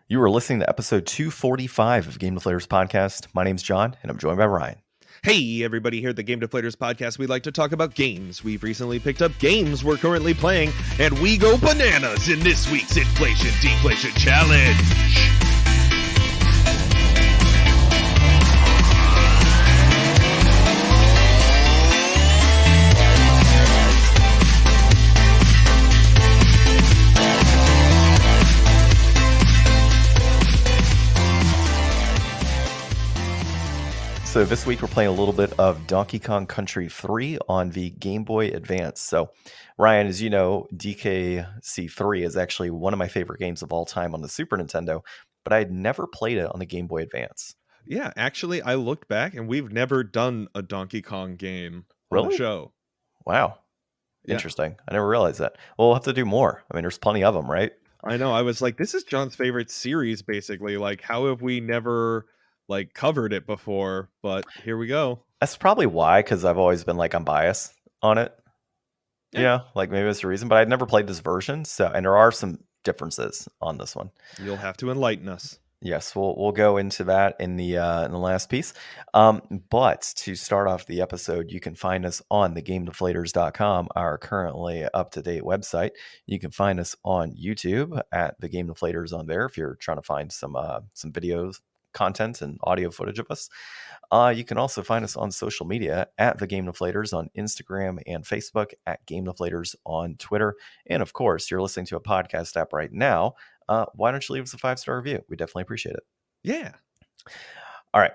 You are listening to episode 245 of Game Deflators Podcast. My name's John, and I'm joined by Ryan. Hey, everybody, here at the Game Deflators Podcast, we like to talk about games. We've recently picked up games we're currently playing, and we go bananas in this week's Inflation Deflation Challenge. So this week we're playing a little bit of Donkey Kong Country 3 on the Game Boy Advance. So Ryan, as you know, DKC3 is actually one of my favorite games of all time on the Super Nintendo, but I had never played it on the Game Boy Advance. Yeah, actually, I looked back and we've never done a Donkey Kong game on the show. Wow. Interesting. I never realized that. Well, we'll have to do more. I mean, there's plenty of them, right? I know. I was like, this is John's favorite series, basically. Like, how have we never covered it before? But here we go. That's probably why, because I've always been like, I'm biased on it. Yeah, like maybe that's the reason, but I'd never played this version. So, and there are some differences on this one. You'll have to enlighten us. Yes, we'll go into that in the last piece. But to start off the episode, you can find us on thegamedeflators.com, our currently up-to-date website. You can find us on YouTube at the Game Deflators on there if you're trying to find some videos, content, and audio footage of us. You can also find us on social media at the Game Deflators on Instagram and Facebook, at Game Deflators on Twitter, and of course, you're listening to a podcast app right now. Why don't you leave us a 5-star review? We definitely appreciate it. Yeah. All right.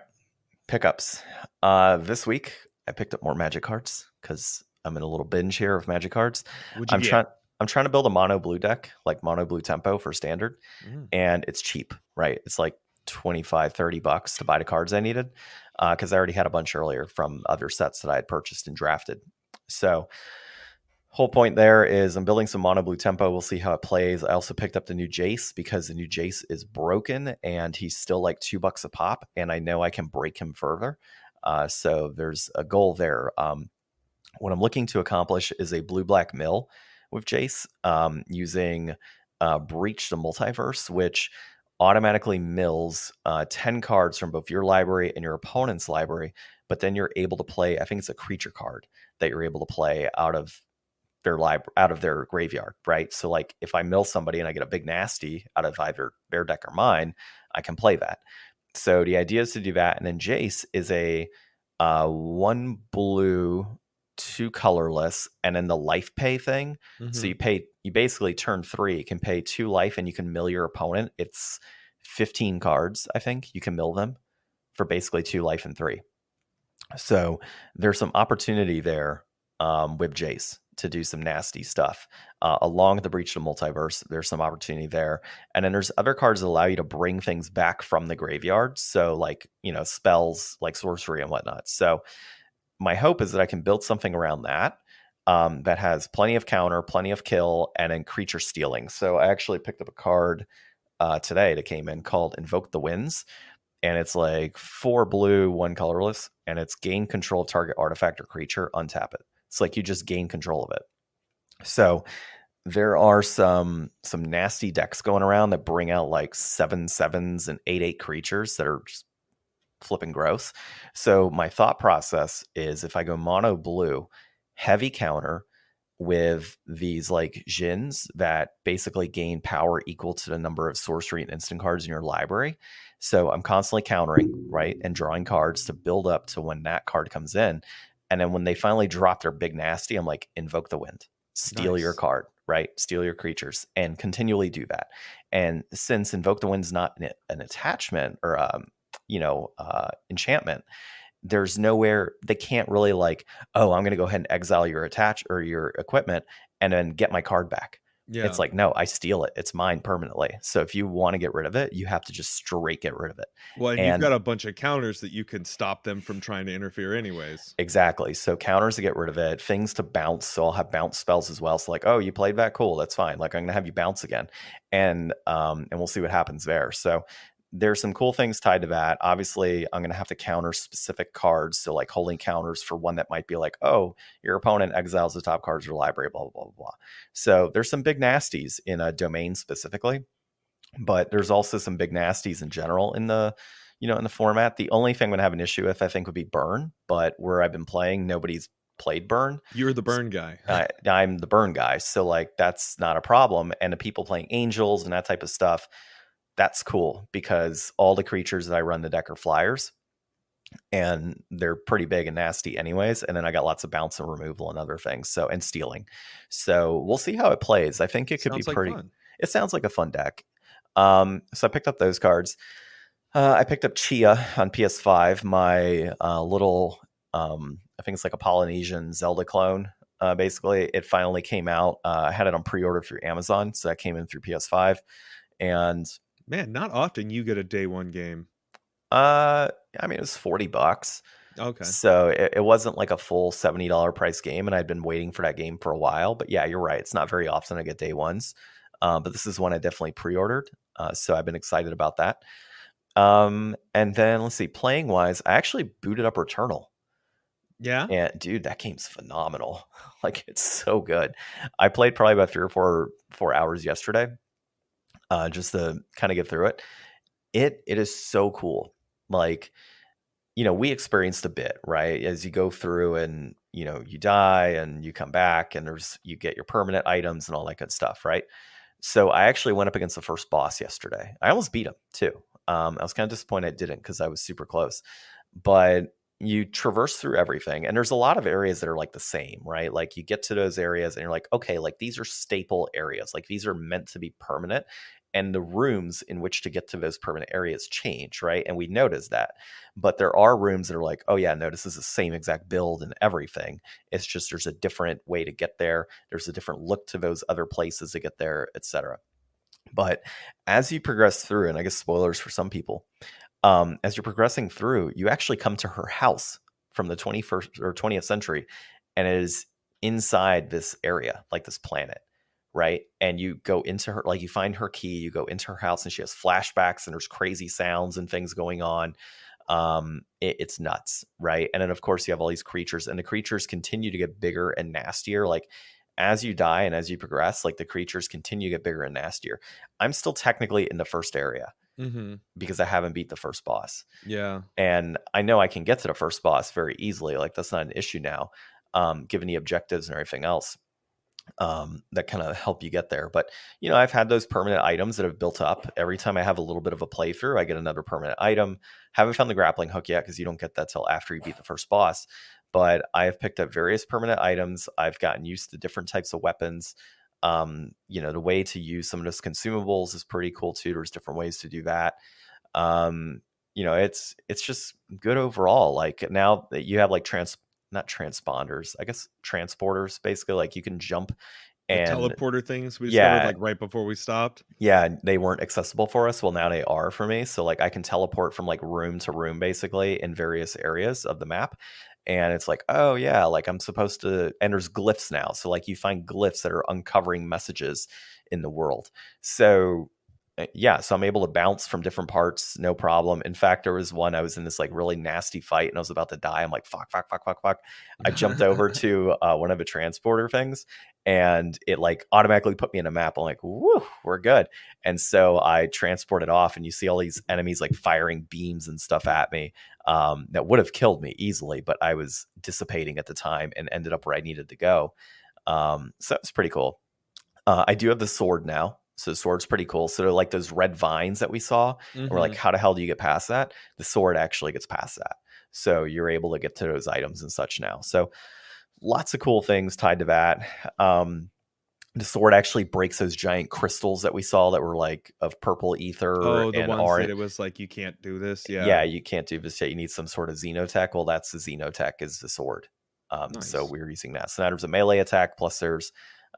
Pickups. This week, I picked up more Magic cards because I'm in a little binge here of Magic cards. I'm trying to build a mono blue deck, like mono blue tempo for standard, and it's cheap, right? It's like $25-$30 to buy the cards I needed because I already had a bunch earlier from other sets that I had purchased and drafted. So whole point there is I'm building some mono blue tempo. We'll see how it plays. I also picked up the new Jace because the new Jace is broken and he's still like $2 a pop, and I know I can break him further. So there's a goal there. What I'm looking to accomplish is a blue-black mill with Jace using Breach the Multiverse, which automatically mills 10 cards from both your library and your opponent's library, but then you're able to play, I think it's a creature card that you're able to play out of their graveyard, right? So like if I mill somebody and I get a big nasty out of either their deck or mine, I can play that. So the idea is to do that. And then Jace is a 1 blue, 2 colorless, and then the life pay thing. So you basically turn 3, can pay 2 life and you can mill your opponent. It's 15 cards, I think. You can mill them for basically 2 life and 3. So there's some opportunity there with Jace to do some nasty stuff. Along with the Breach of the Multiverse, there's some opportunity there. And then there's other cards that allow you to bring things back from the graveyard. So like, spells like sorcery and whatnot. So my hope is that I can build something around that that has plenty of counter, plenty of kill, and then creature stealing. So I actually picked up a card today that came in called Invoke the Winds. And it's like 4 blue, 1 colorless, and it's gain control of target artifact or creature, untap it. It's like you just gain control of it. So there are some nasty decks going around that bring out like 7/7s and 8/8 creatures that are just flipping gross. So my thought process is if I go mono blue, heavy counter with these like Djinns that basically gain power equal to the number of sorcery and instant cards in your library. So I'm constantly countering, right, and drawing cards to build up to when that card comes in. And then when they finally drop their big nasty, I'm like, invoke the wind, steal your card, right? Steal your creatures and continually do that. And since invoke the wind's not an attachment or, enchantment, there's nowhere they can't really like, oh, I'm going to go ahead and exile your attach or your equipment and then get my card back. Yeah. It's like, no, I steal it. It's mine permanently. So if you want to get rid of it, you have to just straight get rid of it. Well, and you've got a bunch of counters that you can stop them from trying to interfere anyways. Exactly. So counters to get rid of it, things to bounce. So I'll have bounce spells as well. So like, oh, you played that? Cool. That's fine. Like I'm going to have you bounce again. And we'll see what happens there. So there's some cool things tied to that. Obviously, I'm going to have to counter specific cards. So like holding counters for one that might be like, oh, your opponent exiles the top cards of your library, blah, blah, blah, blah. So there's some big nasties in a domain specifically. but there's also some big nasties in general in the in the format. The only thing I'm gonna have an issue with, I think, would be Burn, but where I've been playing, nobody's played Burn. You're the Burn guy. I'm the Burn guy, so like that's not a problem. And the people playing Angels and that type of stuff, that's cool because all the creatures that I run the deck are flyers, and they're pretty big and nasty anyways. And then I got lots of bounce and removal and other things, so and stealing. So we'll see how it plays. I think it could be pretty. Fun. It sounds like a fun deck. So I picked up those cards. I picked up Chia on PS5, my little, I think it's like a Polynesian Zelda clone. Basically, it finally came out. I had it on pre-order through Amazon, so that came in through PS5. And man, not often you get a day one game. I mean, it was $40. Okay. So it wasn't like a full $70 price game, and I'd been waiting for that game for a while. But yeah, you're right. It's not very often I get day ones. But this is one I definitely pre-ordered. So I've been excited about that. And then let's see, playing wise, I actually booted up Returnal. Yeah. And dude, that game's phenomenal. Like, it's so good. I played probably about 3 or 4 hours yesterday, just to kind of get through it. It is so cool. Like, we experienced a bit, right? As you go through and, you die and you come back and you get your permanent items and all that good stuff, right? So I actually went up against the first boss yesterday. I almost beat him too. I was kind of disappointed I didn't because I was super close. But you traverse through everything, and there's a lot of areas that are like the same, right? Like you get to those areas and you're like, okay, like these are staple areas. Like these are meant to be permanent. And the rooms in which to get to those permanent areas change, right? And we notice that. But there are rooms that are like, oh yeah, no, this is the same exact build and everything. It's just there's a different way to get there. There's a different look to those other places to get there, etc. But as you progress through, and I guess spoilers for some people, as you're progressing through, you actually come to her house from the 21st or 20th century, and it is inside this area, like this planet, right? And you go into her, like you find her key, you go into her house, and she has flashbacks, and there's crazy sounds and things going on. It's nuts, right? And then of course you have all these creatures, and the creatures continue to get bigger and nastier. Like as you die and as you progress, like the creatures continue to get bigger and nastier. I'm still technically in the first area because I haven't beat the first boss. Yeah. And I know I can get to the first boss very easily. Like that's not an issue now, given the objectives and everything else that kind of help you get there. But, I've had those permanent items that have built up. Every time I have a little bit of a playthrough, I get another permanent item. Haven't found the grappling hook yet because you don't get that till after you beat the first boss. But I have picked up various permanent items. I've gotten used to different types of weapons. The way to use some of those consumables is pretty cool too. There's different ways to do that. It's just good overall. Like now that you have like not transponders, I guess transporters, basically, like you can jump and the teleporter things we discovered like right before we stopped. Yeah, they weren't accessible for us. Well, now they are for me. So like I can teleport from like room to room basically in various areas of the map. And it's like, oh yeah, like I'm supposed to, and there's glyphs now. So like you find glyphs that are uncovering messages in the world. So yeah, so I'm able to bounce from different parts, no problem. In fact, there was one, I was in this like really nasty fight and I was about to die. I'm like, fuck. I jumped over to one of the transporter things, and it like automatically put me in a map. I'm like, woo, we're good. And so I transported off, and you see all these enemies like firing beams and stuff at me that would have killed me easily, but I was dissipating at the time and ended up where I needed to go. So it's pretty cool. I do have the sword now. So the sword's pretty cool. So they're like those red vines that we saw. And we're like, how the hell do you get past that? The sword actually gets past that. So you're able to get to those items and such now. So lots of cool things tied to that. The sword actually breaks those giant crystals that we saw that were like of purple ether. Oh, the and ones orange. that it was like, you can't do this. Yeah. Yeah, you can't do this yet. You need some sort of xenotech. Well, that's the xenotech is the sword. Nice. So we're using that. So now there's a melee attack, plus there's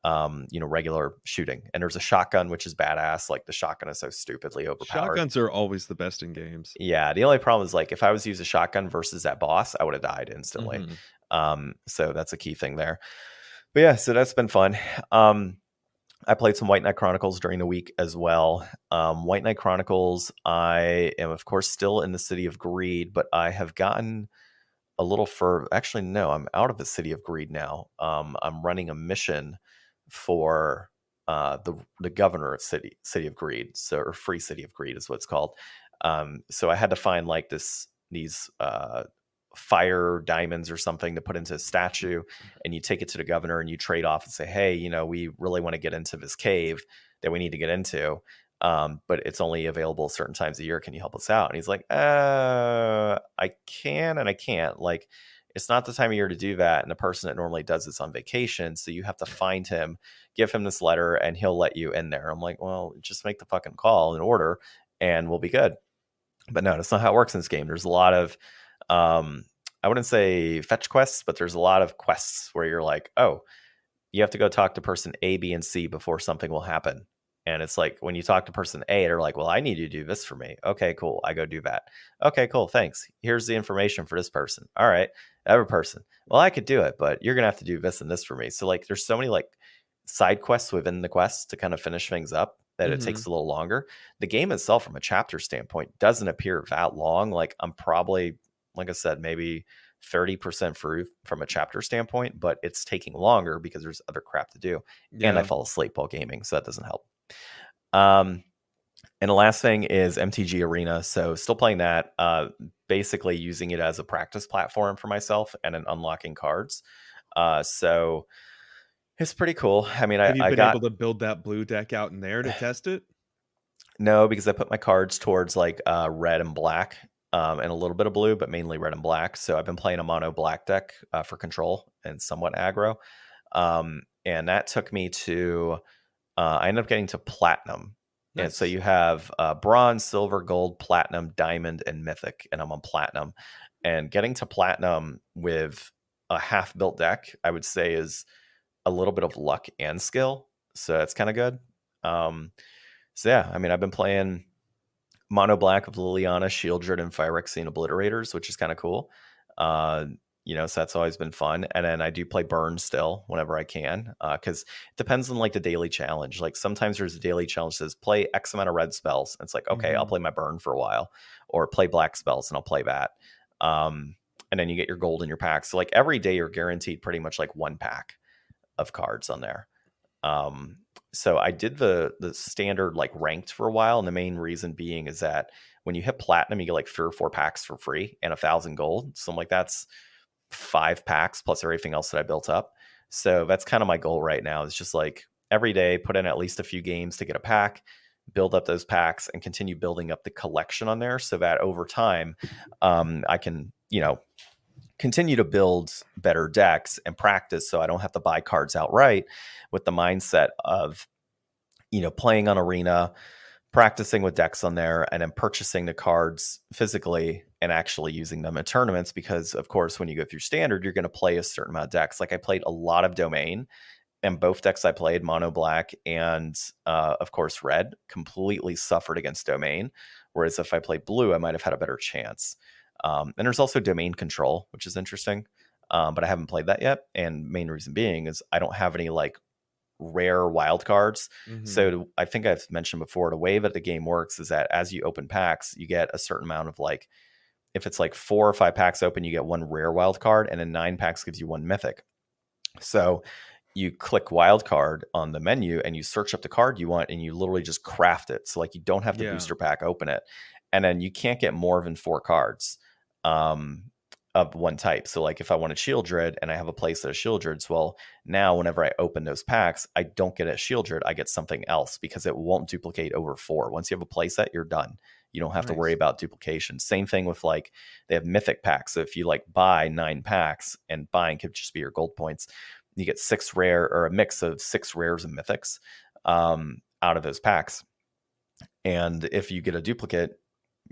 regular shooting, and there's a shotgun, which is badass. Like the shotgun is so stupidly overpowered. Shotguns are always the best in games. Yeah, the only problem is like if I was to use a shotgun versus that boss, I would have died instantly. So that's a key thing there. But yeah, so that's been fun. I played some White Knight Chronicles during the week as well. White Knight Chronicles, I am of course still in the City of Greed, but I have gotten a little further. Actually, no, I'm out of the City of Greed now. I'm running a mission for the governor of City of Greed, so or Free City of Greed is what it's called. So I had to find like these fire diamonds or something to put into a statue, and you take it to the governor and you trade off and say, hey, we really want to get into this cave that we need to get into, but it's only available certain times a year. Can you help us out? And he's like, I can and I can't. Like, it's not the time of year to do that, and the person that normally does this on vacation, so you have to find him, give him this letter, and he'll let you in there. I'm like, well, just make the fucking call and order and we'll be good. But no, that's not how it works in this game. There's a lot of I wouldn't say fetch quests, but there's a lot of quests where you're like, oh, you have to go talk to person A, B, and C before something will happen. And it's like when you talk to person A, they're like, well, I need you to do this for me. Okay, cool. I go do that. Okay, cool. Thanks. Here's the information for this person. All right. Every person. Well, I could do it, but you're going to have to do this and this for me. So like there's so many like side quests within the quests to kind of finish things up that it takes a little longer. The game itself from a chapter standpoint doesn't appear that long. Like I'm probably, like I said, maybe 30% through from a chapter standpoint, but it's taking longer because there's other crap to do. Yeah. And I fall asleep while gaming, so that doesn't help. And the last thing is MTG Arena. So still playing that, basically using it as a practice platform for myself and an unlocking cards. So it's pretty cool. I mean, have you been able to build that blue deck out in there to test it? No, because I put my cards towards like red and black, and a little bit of blue, but mainly red and black. So I've been playing a mono black deck for control and somewhat aggro. And that took me to, I ended up getting to platinum. Nice. And so you have bronze, silver, gold, platinum, diamond, and mythic. And I'm on platinum. And getting to platinum with a half built deck, I would say, is a little bit of luck and skill. So that's kind of good. So yeah, I mean, I've been playing mono black with Liliana, Shieldred, and Phyrexian Obliterators, which is kind of cool. So that's always been fun. And then I do play burn still whenever I can, because it depends on like the daily challenge. Like sometimes there's a daily challenge that says play X amount of red spells. And it's like, okay, I'll play my burn for a while, or play black spells and I'll play that. And then you get your gold in your pack. So like every day you're guaranteed pretty much like one pack of cards on there. So I did the standard like ranked for a while, and the main reason being is that when you hit platinum, you get like 3 or 4 packs for free and 1,000 gold. So I'm like, that's 5 packs plus everything else that I built up. So that's kind of my goal right now. It's just like every day put in at least a few games to get a pack, build up those packs, and continue building up the collection on there so that over time I can, continue to build better decks and practice so I don't have to buy cards outright, with the mindset of, playing on Arena, practicing with decks on there, and then purchasing the cards physically and actually using them in tournaments. Because of course, when you go through standard, you're going to play a certain amount of decks. Like I played a lot of Domain, and both decks I played, mono black and of course red, completely suffered against Domain. Whereas if I played blue, I might have had a better chance. And there's also Domain Control, which is interesting, but I haven't played that yet. And main reason being is I don't have any like rare wild cards. So I think I've mentioned before, the way that the game works is that as you open packs, you get a certain amount of like, if it's like 4 or 5 packs open, you get 1 rare wild card, and then 9 packs gives you 1 mythic. So you click wild card on the menu and you search up the card you want, and you literally just craft it. So like you don't have to booster pack open it, and then you can't get more than 4 cards of one type. So like if I want a Shieldred and I have a place of Shieldreds, well, now whenever I open those packs, I don't get a Shieldred, I get something else, because it won't duplicate over 4. Once you have a playset, you're done. You don't have to worry about duplication. Same thing with like, they have mythic packs. So if you like buy 9 packs, and buying could just be your gold points, you get 6 rare, or a mix of 6 rares and mythics out of those packs. And if you get a duplicate,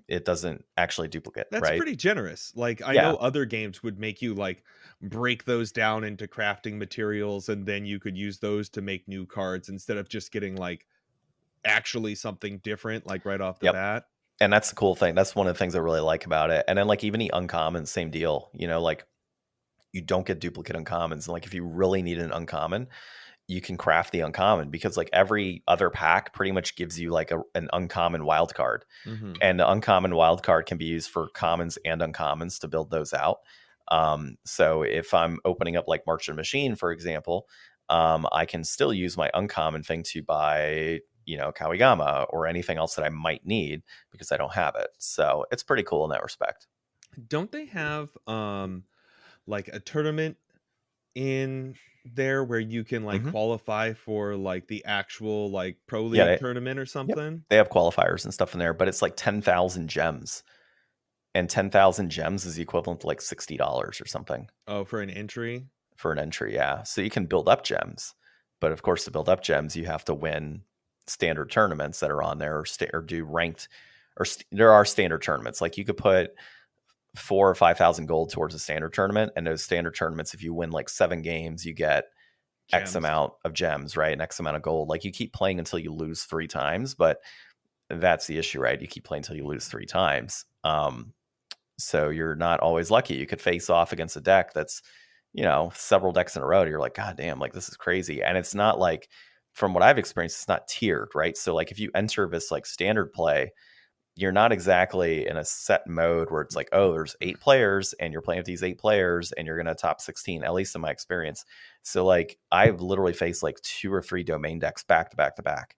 it doesn't actually duplicate. That's right? Pretty generous. Like I know other games would make you like break those down into crafting materials, and then you could use those to make new cards instead of just getting like actually something different like right off the bat. And that's the cool thing. That's one of the things I really like about it. And then like even the uncommon, same deal, like you don't get duplicate uncommons. And like if you really need an uncommon, you can craft the uncommon, because like every other pack pretty much gives you like an uncommon wild card. And the uncommon wild card can be used for commons and uncommons to build those out. So if I'm opening up like Marching Machine, for example, I can still use my uncommon thing to buy, Kawigama or anything else that I might need because I don't have it. So it's pretty cool in that respect. Don't they have like a tournament in there where you can like Hmm. qualify for like the actual like pro Yeah. league tournament or Yep. something? They have qualifiers and stuff in there, but it's like 10,000 gems. And 10,000 gems is equivalent to like $60 or something Oh, for an entry? for an entry. Yeah. So you can build up gems. But of course, to build up gems, you have to win standard tournaments that are on there or do ranked, there are standard tournaments. Like you could put 4 or 5,000 gold towards a standard tournament. And those standard tournaments, if you win like 7 games, you get X Gems. amount of gems, right? And X amount of gold. Like you keep playing until you lose 3 times, but that's the issue, right? You keep playing until you lose 3 times. So you're not always lucky. You could face off against a deck that's, several decks in a row. You're like, God damn, like this is crazy. And it's not like, from what I've experienced, it's not tiered, right? So like if you enter this like standard play, you're not exactly in a set mode where it's like, oh, there's 8 players and you're playing with these 8 players and you're going to top 16, at least in my experience. So like I've literally faced like 2 or 3 domain decks back to back to back.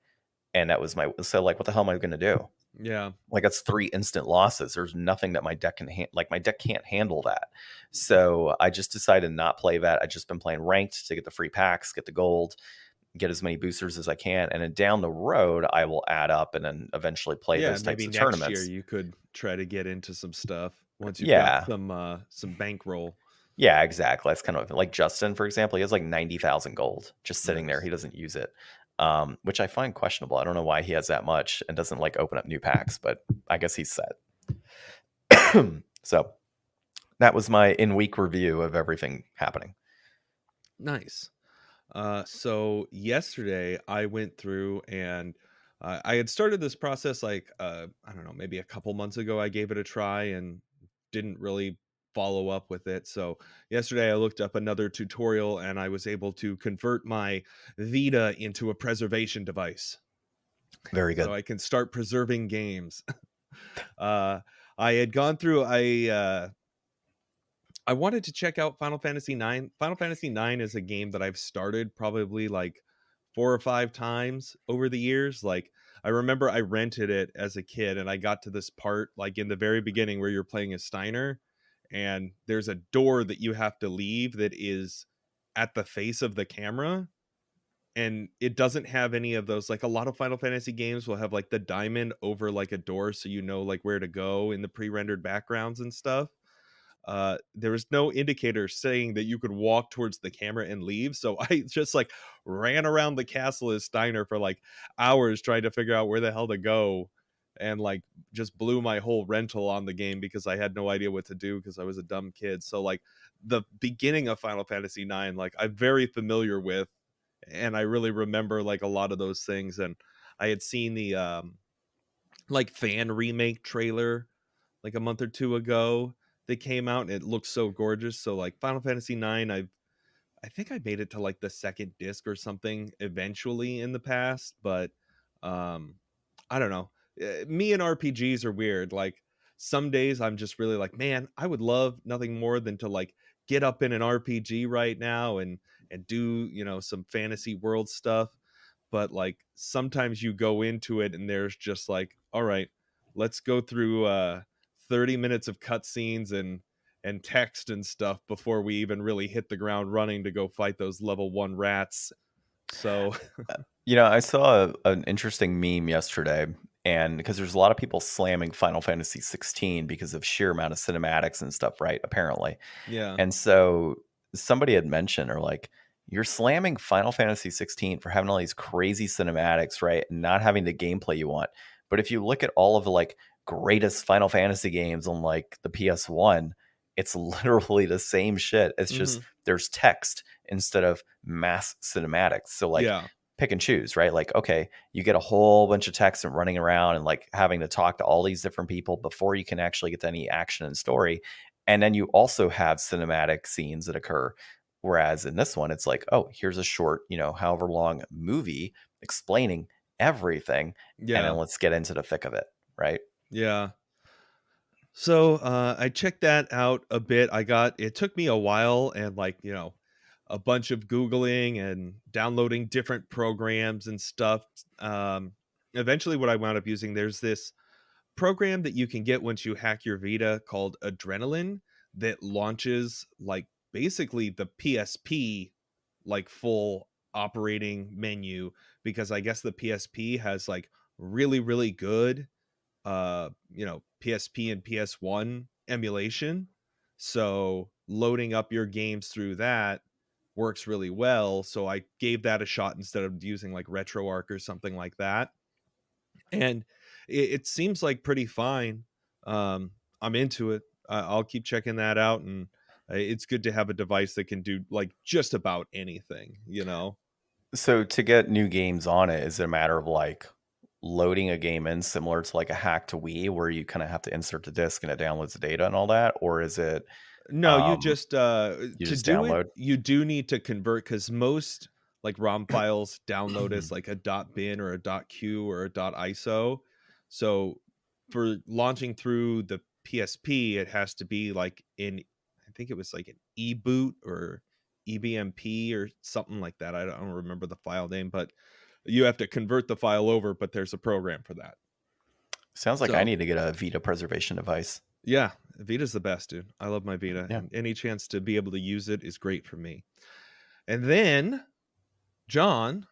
And that was so like, what the hell am I going to do? Yeah. Like that's 3 instant losses. There's nothing that my deck can my deck can't handle that. So I just decided to not play that. I just been playing ranked to get the free packs, get the gold, get as many boosters as I can, and then down the road I will add up and then eventually play those types Maybe of next tournaments. year you could try to get into some stuff once you've got Yeah. some bankroll. Yeah, exactly. That's kind of like Justin, for example. He has like 90,000 gold just sitting there. Nice. He doesn't use it, which I find questionable. I don't know why he has that much and doesn't like open up new packs, but I guess he's set. So that was my in-week review of everything happening. Nice. So yesterday I went through and I had started this process like I don't know, maybe a couple months ago. I gave it a try and didn't really follow up with it. So yesterday I looked up another tutorial and I was able to convert my Vita into a preservation device. Very good. So I can start preserving games. I had gone through I wanted to check out Final Fantasy 9. Final Fantasy 9 is a game that I've started probably like 4 or 5 times over the years. Like I remember I rented it as a kid and I got to this part like in the very beginning where you're playing as Steiner and there's a door that you have to leave that is at the face of the camera and it doesn't have any of those. Like a lot of Final Fantasy games will have like the diamond over like a door so you know like where to go in the pre-rendered backgrounds and stuff. There was no indicator saying that you could walk towards the camera and leave. So I just like ran around the castle as Steiner for like hours trying to figure out where the hell to go and like just blew my whole rental on the game because I had no idea what to do because I was a dumb kid. So like the beginning of Final Fantasy 9, like I'm very familiar with and I really remember like a lot of those things. And I had seen the like fan remake trailer like a month or two ago that came out and it looks so gorgeous. So like Final Fantasy 9, I think I made it to like the second disc or something eventually in the past, but I don't know. Me and RPGs are weird. Like some days I'm just really like, man, I would love nothing more than to like get up in an RPG right now and do, some fantasy world stuff. But like sometimes you go into it and there's just like, all right, let's go through 30 minutes of cutscenes and text and stuff before we even really hit the ground running to go fight those level 1 rats. So I saw an interesting meme yesterday, and because there's a lot of people slamming Final Fantasy 16 because of sheer amount of cinematics and stuff, right? Apparently. yeah. And so somebody had mentioned, or like, you're slamming Final Fantasy 16 for having all these crazy cinematics, right? And not having the gameplay you want. But if you look at all of the like greatest Final Fantasy games on like the PS1, it's literally the same shit. It's just there's text instead of mass cinematics. So like Yeah. pick and choose, right? Like, okay, you get a whole bunch of text and running around and like having to talk to all these different people before you can actually get to any action and story. And then you also have cinematic scenes that occur. Whereas in this one, it's like, oh, here's a short, however long movie explaining everything. And Yeah. then let's get into the thick of it, right? Yeah. So I checked that out a bit. It took me a while and like, a bunch of Googling and downloading different programs and stuff. Eventually what I wound up using, there's this program that you can get once you hack your Vita called Adrenaline that launches like basically the PSP like full operating menu, because I guess the PSP has like really really good PSP and PS1 emulation. So loading up your games through that works really well. So I gave that a shot instead of using like RetroArch or something like that. And it seems like pretty fine. I'm into it. I'll keep checking that out. And it's good to have a device that can do like just about anything, you know? So to get new games on it, is it a matter of like loading a game in similar to like a hack to Wii where you kind of have to insert the disc and it downloads the data and all that? Or is it No, you um, just you to just do it, download? you do need to convert, because most like ROM files download as like a .bin or a .q or a .iso. So for launching through the PSP, it has to be like in, I think it was like an eboot or ebmp or something like that. I don't remember the file name, but you have to convert the file over, but there's a program for that. Sounds like I So need to get a Vita preservation device. yeah, Vita's the best, dude. I love my Vita, Yeah. and any chance to be able to use it is great for me. And then, John,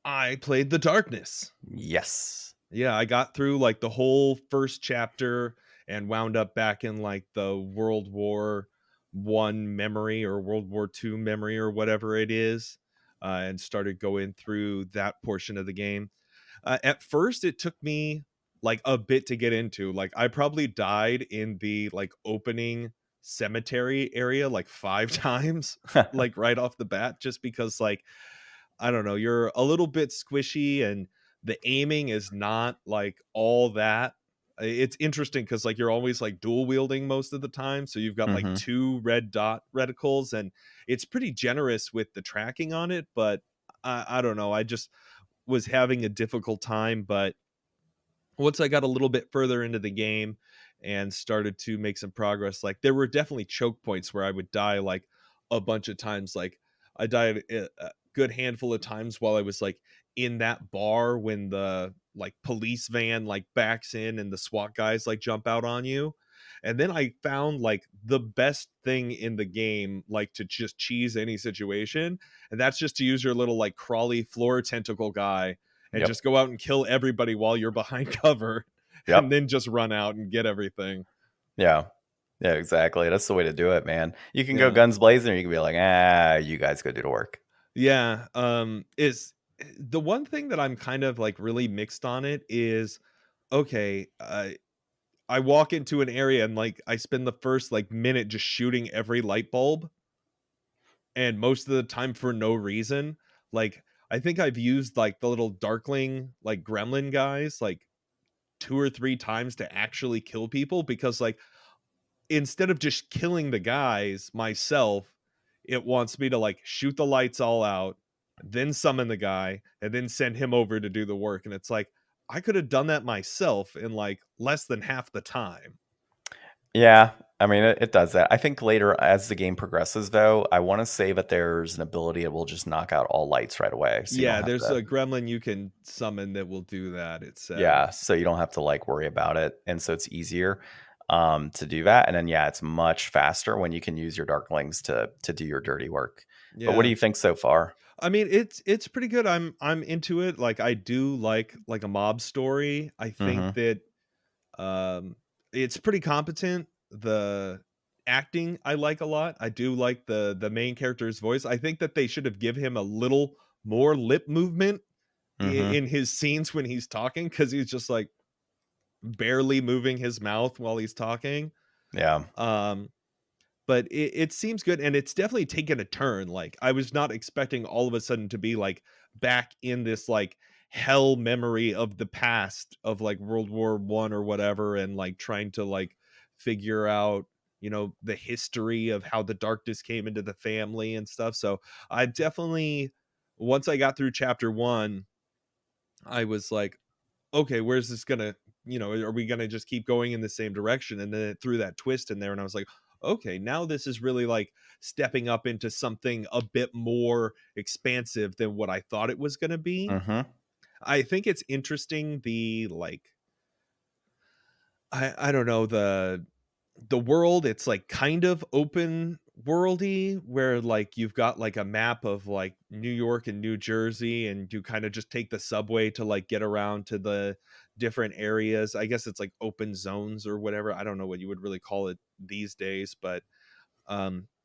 I played The Darkness. Yes. Yeah, I got through like the whole first chapter and wound up back in like the World War One memory or World War Two memory or whatever it is, and started going through that portion of the game. At first it took me like a bit to get into. Like I probably died in the like opening cemetery area like 5 times, like right off the bat, just because like I don't know, you're a little bit squishy and the aiming is not like all that. It's interesting because like you're always like dual wielding most of the time, so you've got like Hmm. 2 red dot reticles, and it's pretty generous with the tracking on it. But I don't know, I just was having a difficult time. But once I got a little bit further into the game and started to make some progress, like there were definitely choke points where I would die like a bunch of times. Like I died a good handful of times while I was like in that bar when the like police van like backs in and the SWAT guys like jump out on you. And then I found like the best thing in the game, like to just cheese any situation. And that's just to use your little like crawly floor tentacle guy and Yep. just go out and kill everybody while you're behind cover, and Yep. then just run out and get everything. Yeah. Yeah, exactly. That's the way to do it, man. You can go Yeah. guns blazing or you can be like, you guys go do the work. Yeah. Is the one thing that I'm kind of like really mixed on it is okay, I walk into an area and like I spend the first like minute just shooting every light bulb, and most of the time for no reason. Like I think I've used like the little darkling like gremlin guys like 2 or 3 times to actually kill people, because like instead of just killing the guys myself, it wants me to like shoot the lights all out, then summon the guy, and then send him over to do the work. And it's like, I could have done that myself in like less than half the time. Yeah, I mean, it does that. I think later as the game progresses, though, I want to say that there's an ability that will just knock out all lights right away. So you don't Yeah, have there's to, a gremlin you can summon that will do that, it said. yeah, so you don't have to like worry about it. And so it's easier to do that. And then, yeah, it's much faster when you can use your Darklings to do your dirty work. But what do Yeah. you think so far? I mean, it's pretty good. I'm into it. Like I do like a mob story. I think Hmm. that Um, it's pretty competent. The acting I like a lot. I do like the main character's voice. I think that they should have give him a little more lip movement Hmm. in his scenes when he's talking, because he's just like barely moving his mouth while he's talking. Yeah. Um, but it seems good, and it's definitely taken a turn. Like I was not expecting all of a sudden to be like back in this like hell memory of the past of like World War One or whatever, and like trying to like figure out, the history of how the darkness came into the family and stuff. So I definitely, once I got through chapter one, I was like, okay, where's this gonna, are we gonna just keep going in the same direction? And then it threw that twist in there, and I was like, okay, now this is really like stepping up into something a bit more expansive than what I thought it was going to be. Mm-hmm. I think it's interesting the like I don't know, the world, it's like kind of open worldy where like you've got like a map of like New York and New Jersey, and you kind of just take the subway to like get around to the different areas. I guess it's like open zones or whatever. I don't know what you would really call it these days, but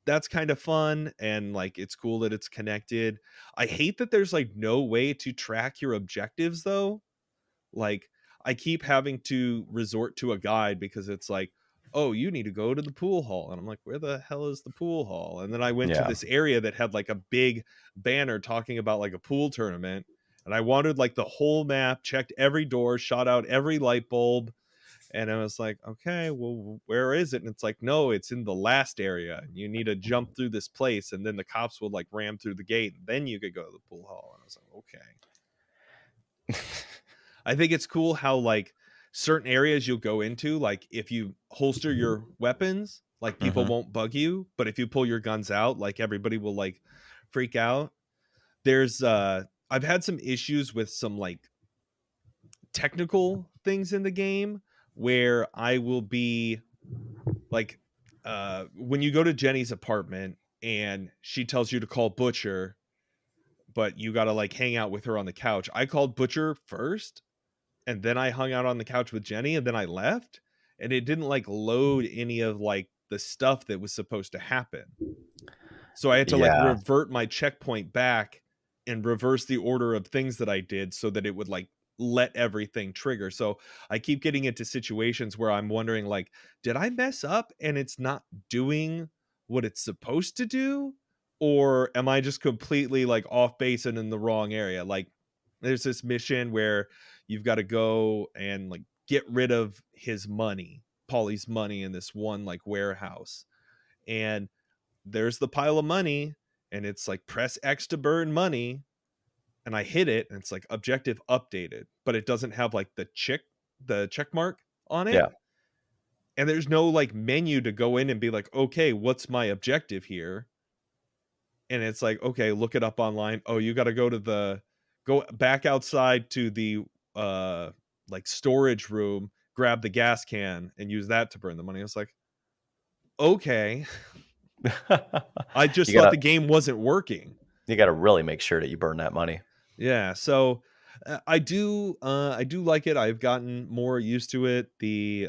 that's kind of fun, and like it's cool that it's connected. I hate that there's like no way to track your objectives though. Like, I keep having to resort to a guide because it's like, oh, you need to go to the pool hall. And I'm like, where the hell is the pool hall? And then I went to Yeah. this area that had like a big banner talking about like a pool tournament. And I wandered like the whole map, checked every door, shot out every light bulb. And I was like, okay, well, where is it? And it's like, no, it's in the last area. You need to jump through this place. And then the cops will like ram through the gate. And then you could go to the pool hall. And I was like, okay. I think it's cool how like certain areas you'll go into, like if you holster your weapons, like people Mm-hmm. won't bug you, but if you pull your guns out, like everybody will like freak out. There's I've had some issues with some like technical things in the game where I will be like when you go to Jenny's apartment and she tells you to call Butcher, but you got to like hang out with her on the couch. I called Butcher first, and then I hung out on the couch with Jenny, and then I left, and it didn't like load any of like the stuff that was supposed to happen. So I had to like Yeah. revert my checkpoint back and reverse the order of things that I did so that it would like let everything trigger. So I keep getting into situations where I'm wondering like, did I mess up and it's not doing what it's supposed to do? Or am I just completely like off base and in the wrong area? Like there's this mission where you've got to go and like get rid of his money, Polly's money, in this one like warehouse. And there's the pile of money, and it's like press X to burn money. And I hit it, and it's like objective updated, but it doesn't have like the check mark on it. Yeah. And there's no like menu to go in and be like, okay, what's my objective here? And it's like, okay, look it up online. Oh, you got to go back outside to the like storage room, grab the gas can and use that to burn the money. I was like, okay. I just you thought gotta the game wasn't working. you gotta really make sure that you burn that money. Yeah, so I do like it. I've gotten more used to it. The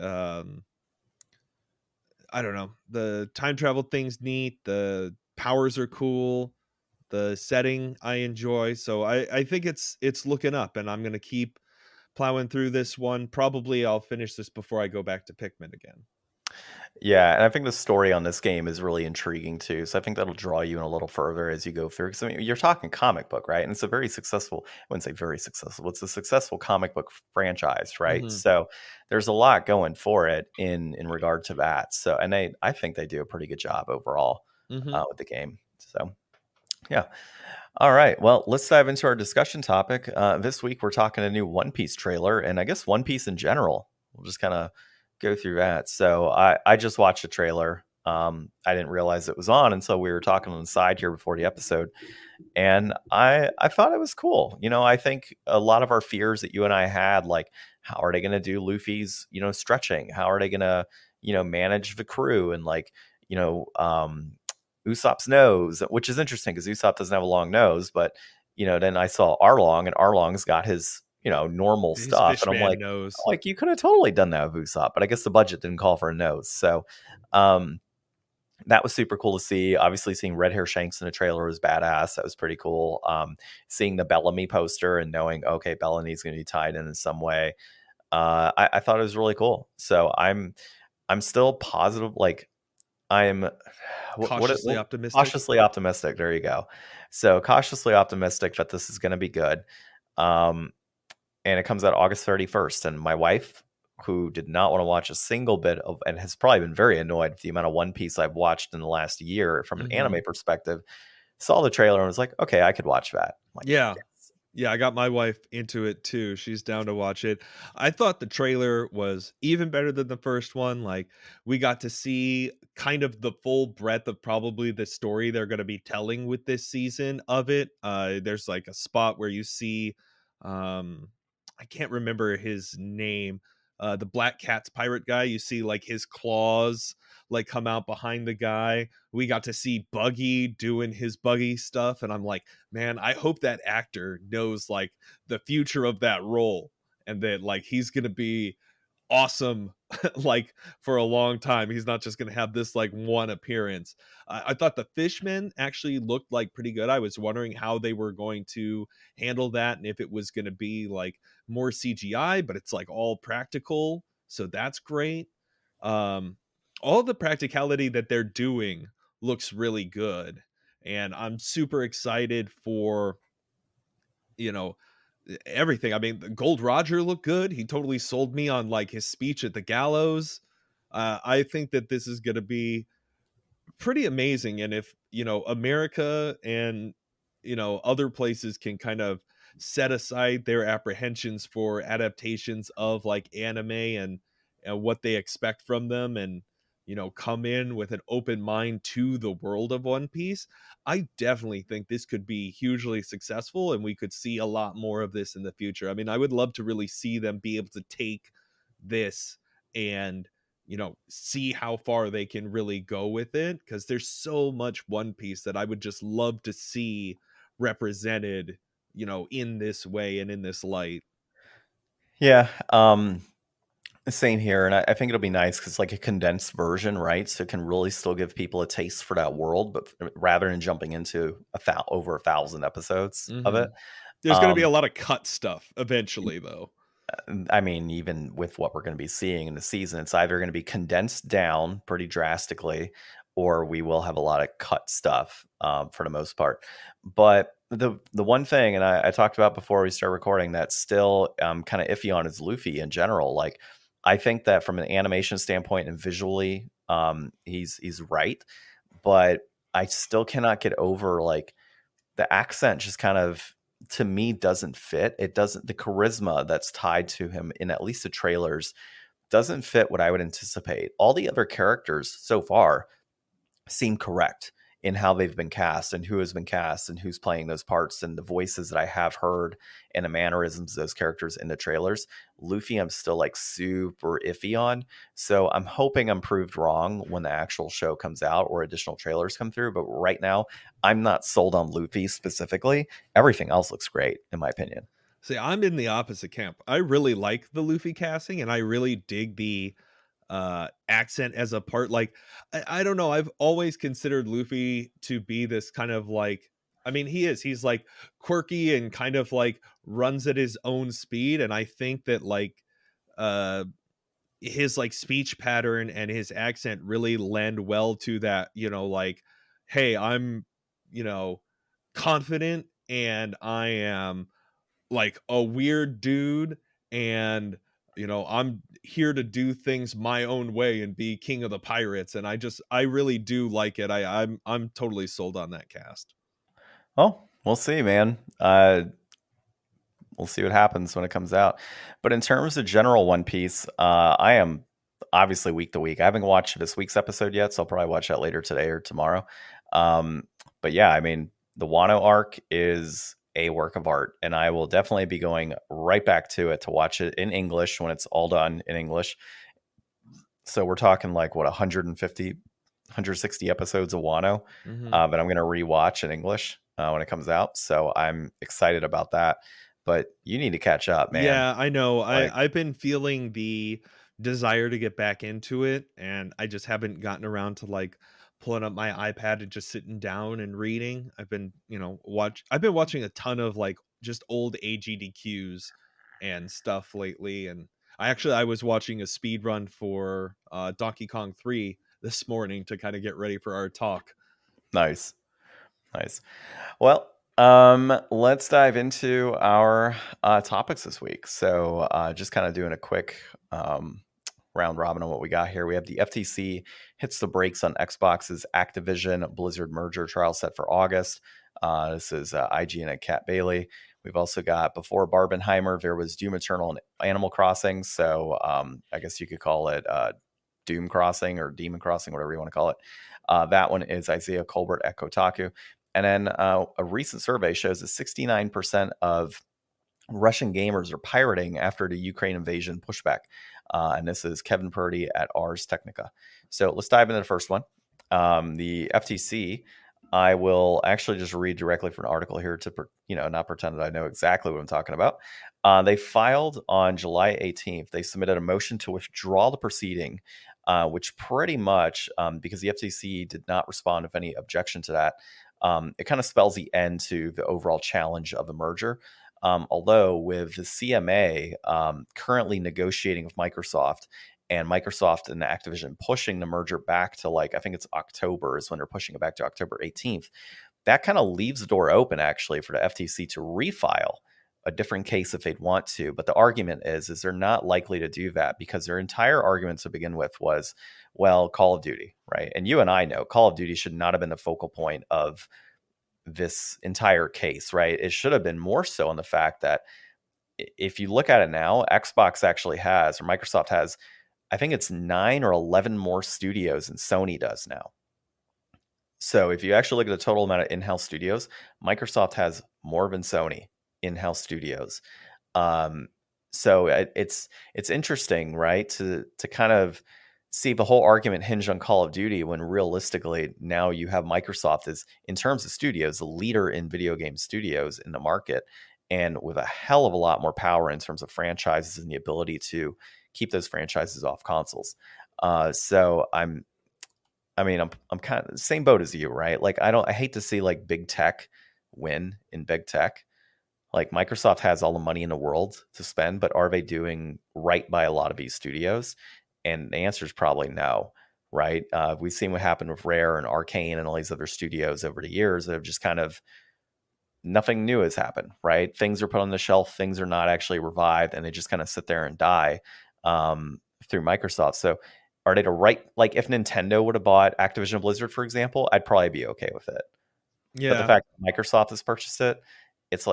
I don't know, the time travel thing's neat, the powers are cool, the setting I enjoy. So I think it's looking up, and I'm gonna keep plowing through this one. Probably I'll finish this before I go back to Pikmin again. Yeah, and I think the story on this game is really intriguing too. So I think that'll draw you in a little further as you go through. Because I mean, you're talking comic book, right? And it's a very successful. I wouldn't say very successful. It's a successful comic book franchise, right? Mm-hmm. So there's a lot going for it in regard to that. So and I think they do a pretty good job overall with the game. So yeah. All right. Well, let's dive into our discussion topic. This week we're talking a new One Piece trailer, and I guess One Piece in general. We'll just kind of go through that. So I just watched the trailer. I didn't realize it was on until we were talking on the side here before the episode, and I thought it was cool. You know, I think a lot of our fears that you and I had, like how are they going to do Luffy's stretching? How are they going to manage the crew and like Usopp's nose, which is interesting because Usopp doesn't have a long nose, but then I saw Arlong, and Arlong's got his normal His stuff, and I'm like, nose. you could have totally done that with Usopp, but I guess the budget didn't call for a nose. So that was super cool to see. Obviously, seeing Red Hair Shanks in the trailer was badass. That was pretty cool. Seeing the Bellamy poster and knowing, okay, Bellamy's going to be tied in some way. I thought it was really cool. So I'm still positive. Like I'm cautiously optimistic. Cautiously optimistic. There you go. So cautiously optimistic that this is going to be good. And it comes out August 31st. And my wife, who did not want to watch a single bit of, and has probably been very annoyed with the amount of One Piece I've watched in the last year from an anime perspective, saw the trailer and was like, okay, I could watch that. Like, yeah. yes. Yeah, I got my wife into it too. She's down to watch it. I thought the trailer was even better than the first one. Like, we got to see kind of the full breadth of probably the story they're going to be telling with this season of it. There's like a spot where you see, um, I can't remember his name, the Black Cat's pirate guy. You see like his claws like come out behind the guy. We got to see Buggy doing his Buggy stuff, and I'm like, man, I hope that actor knows like the future of that role, and that like he's gonna be awesome like for a long time. He's not just gonna have this like one appearance. I thought the fishmen actually looked like pretty good. I was wondering how they were going to handle that, and if it was gonna be like more CGI, but it's like all practical, so that's great. um all the practicality that they're doing looks really good, and I'm super excited for, you know, everything. I mean, Gold Roger looked good. He totally sold me on like his speech at the gallows. I think that this is going to be pretty amazing, and if, you know, America and, you know, other places can kind of set aside their apprehensions for adaptations of like anime and what they expect from them, and, you know, come in with an open mind to the world of One Piece, I definitely think this could be hugely successful, and we could see a lot more of this in the future. I mean, I would love to really see them be able to take this and, you know, see how far they can really go with it, because there's so much One Piece that I would just love to see represented, you know, in this way and in this light. Yeah, same here, and I think it'll be nice because like a condensed version, right? So it can really still give people a taste for that world, but rather than jumping into over 1,000 episodes of it. There's going to be a lot of cut stuff eventually, though. I mean, even with what we're going to be seeing in the season, it's either going to be condensed down pretty drastically, or we will have a lot of cut stuff for the most part. But the one thing, and I talked about before we start recording, that's still kind of iffy on is Luffy in general. Like, I think that from an animation standpoint and visually, he's right, but I still cannot get over like the accent just kind of, to me, doesn't fit. It doesn't, the charisma that's tied to him in at least the trailers doesn't fit what I would anticipate. All the other characters so far seem correct in how they've been cast and who has been cast and who's playing those parts and the voices that I have heard and the mannerisms of those characters in the trailers. Luffy, I'm still like super iffy on. So I'm hoping I'm proved wrong when the actual show comes out or additional trailers come through. But right now, I'm not sold on Luffy specifically. Everything else looks great, in my opinion. See, I'm in the opposite camp. I really like the Luffy casting, and I really dig the accent as a part. Like, I don't know, I've always considered Luffy to be this kind of like, I mean, he's like quirky and kind of like runs at his own speed, and I think that like uh his like speech pattern and his accent really lend well to that, you know, like, hey, I'm, you know, confident, and I am like a weird dude, and, you know, I'm here to do things my own way and be king of the pirates, and I really do like it. I'm totally sold on that cast. Oh, we'll see, man. We'll see what happens when it comes out. But in terms of general One Piece, I am obviously week to week. I haven't watched this week's episode yet, so I'll probably watch that later today or tomorrow. But yeah, I mean, the Wano arc is a work of art, and I will definitely be going right back to it to watch it in English when it's all done in English. So we're talking like what 150, 160 episodes of Wano, but I'm going to rewatch in English when it comes out. So I'm excited about that. But you need to catch up, man. Yeah, I know. Like, I've been feeling the desire to get back into it, and I just haven't gotten around to like pulling up my iPad and just sitting down and reading. I've been, you know, I've been watching a ton of like just old AGDQs and stuff lately, and I was watching a speed run for Donkey Kong 3 this morning to kind of get ready for our talk. nice. Nice. Well, let's dive into our topics this week. So, just kind of doing a quick round robin on what we got here. We have the FTC hits the brakes on Xbox's Activision Blizzard merger trial set for August. This is IGN and Kat Bailey. We've also got, before Barbenheimer, there was Doom Eternal and Animal Crossing. So I guess you could call it Doom Crossing or Demon Crossing, whatever you want to call it. That one is Isaiah Colbert at Kotaku. And then a recent survey shows that 69% of Russian gamers are pirating after the Ukraine invasion pushback. And this is Kevin Purdy at Ars Technica. So let's dive into the first one. The FTC, I will actually just read directly from an article here to, not pretend that I know exactly what I'm talking about. They filed on July 18th. They submitted a motion to withdraw the proceeding, which pretty much, because the FTC did not respond with any objection to that, it kind of spells the end to the overall challenge of the merger. Although with the CMA currently negotiating with Microsoft, and Microsoft and Activision pushing the merger back to, I think it's October is when they're pushing it back to October 18th. That kind of leaves the door open, actually, for the FTC to refile a different case if they'd want to. But the argument is they're not likely to do that, because their entire argument to begin with was, well, Call of Duty, right? And you and I know Call of Duty should not have been the focal point of this entire case, right? It should have been more so on the fact that if you look at it now, Xbox actually has, or Microsoft has, I think it's 9 or 11 more studios than Sony does now. So if you actually look at the total amount of in-house studios, Microsoft has more than Sony in-house studios. So it's interesting, right, to kind of see the whole argument hinge on Call of Duty, when realistically now you have Microsoft as, in terms of studios, the leader in video game studios in the market, and with a hell of a lot more power in terms of franchises and the ability to keep those franchises off consoles. So I'm kind of the same boat as you, right? I hate to see big tech win in big tech. Microsoft has all the money in the world to spend, but are they doing right by a lot of these studios? And the answer is probably no, right? We've seen what happened with Rare and Arcane and all these other studios over the years that have just kind of, nothing new has happened, right? Things are put on the shelf, things are not actually revived, and they just kind of sit there and die through Microsoft. So are they to right? If Nintendo would have bought Activision Blizzard, for example, I'd probably be okay with it. Yeah. But the fact that Microsoft has purchased it, it's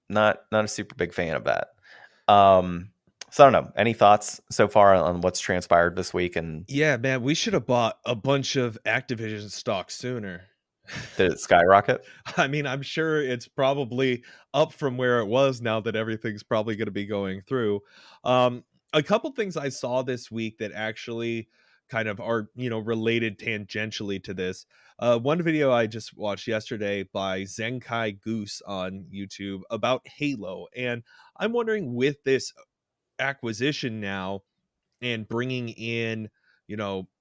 not a super big fan of that. So I don't know. Any thoughts so far on what's transpired this week? And yeah, man, we should have bought a bunch of Activision stock sooner. Did it skyrocket? I mean, I'm sure it's probably up from where it was now that everything's probably going to be going through. A couple things I saw this week that actually kind of are, related tangentially to this. One video I just watched yesterday by Zenkai Goose on YouTube about Halo. And I'm wondering, with this acquisition now and bringing in,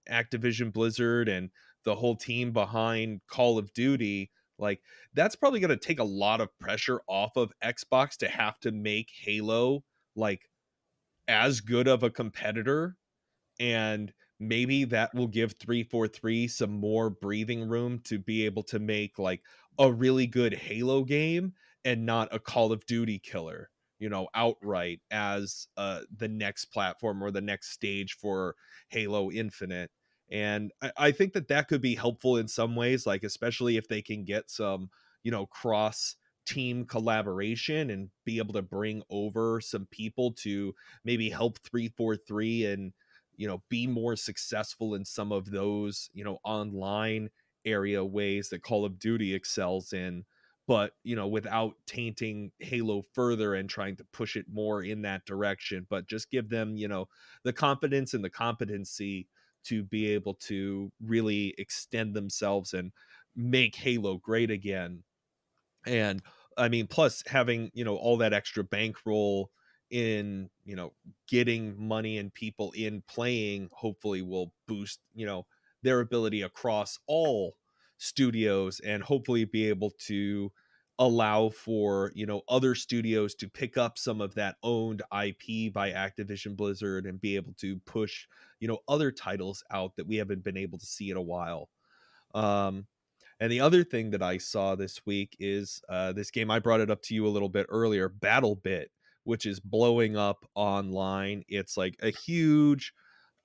Activision Blizzard and the whole team behind Call of Duty, that's probably going to take a lot of pressure off of Xbox to have to make Halo as good of a competitor. And maybe that will give 343 some more breathing room to be able to make a really good Halo game and not a Call of Duty killer, outright, as the next platform or the next stage for Halo Infinite. And I think that could be helpful in some ways, especially if they can get some, cross team collaboration and be able to bring over some people to maybe help 343 and be more successful in some of those online area ways that Call of Duty excels in, but without tainting Halo further and trying to push it more in that direction, but just give them the confidence and the competency to be able to really extend themselves and make Halo great again. And I mean, plus having all that extra bankroll in getting money and people in playing, hopefully will boost their ability across all studios, and hopefully be able to allow for other studios to pick up some of that owned IP by Activision Blizzard and be able to push other titles out that we haven't been able to see in a while. And the other thing that I saw this week is this game. I brought it up to you a little bit earlier, BattleBit, which is blowing up online. It's a huge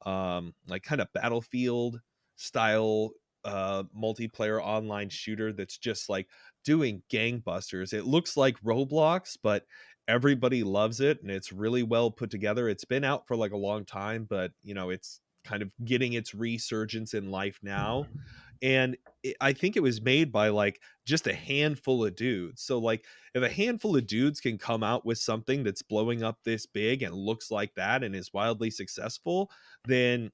kind of Battlefield style multiplayer online shooter that's just like doing gangbusters. It looks like Roblox, but everybody loves it and it's really well put together. It's been out for like a long time, but it's kind of getting its resurgence in life now. And I think it was made by like just a handful of dudes. So like if a handful of dudes can come out with something that's blowing up this big and looks like that and is wildly successful, then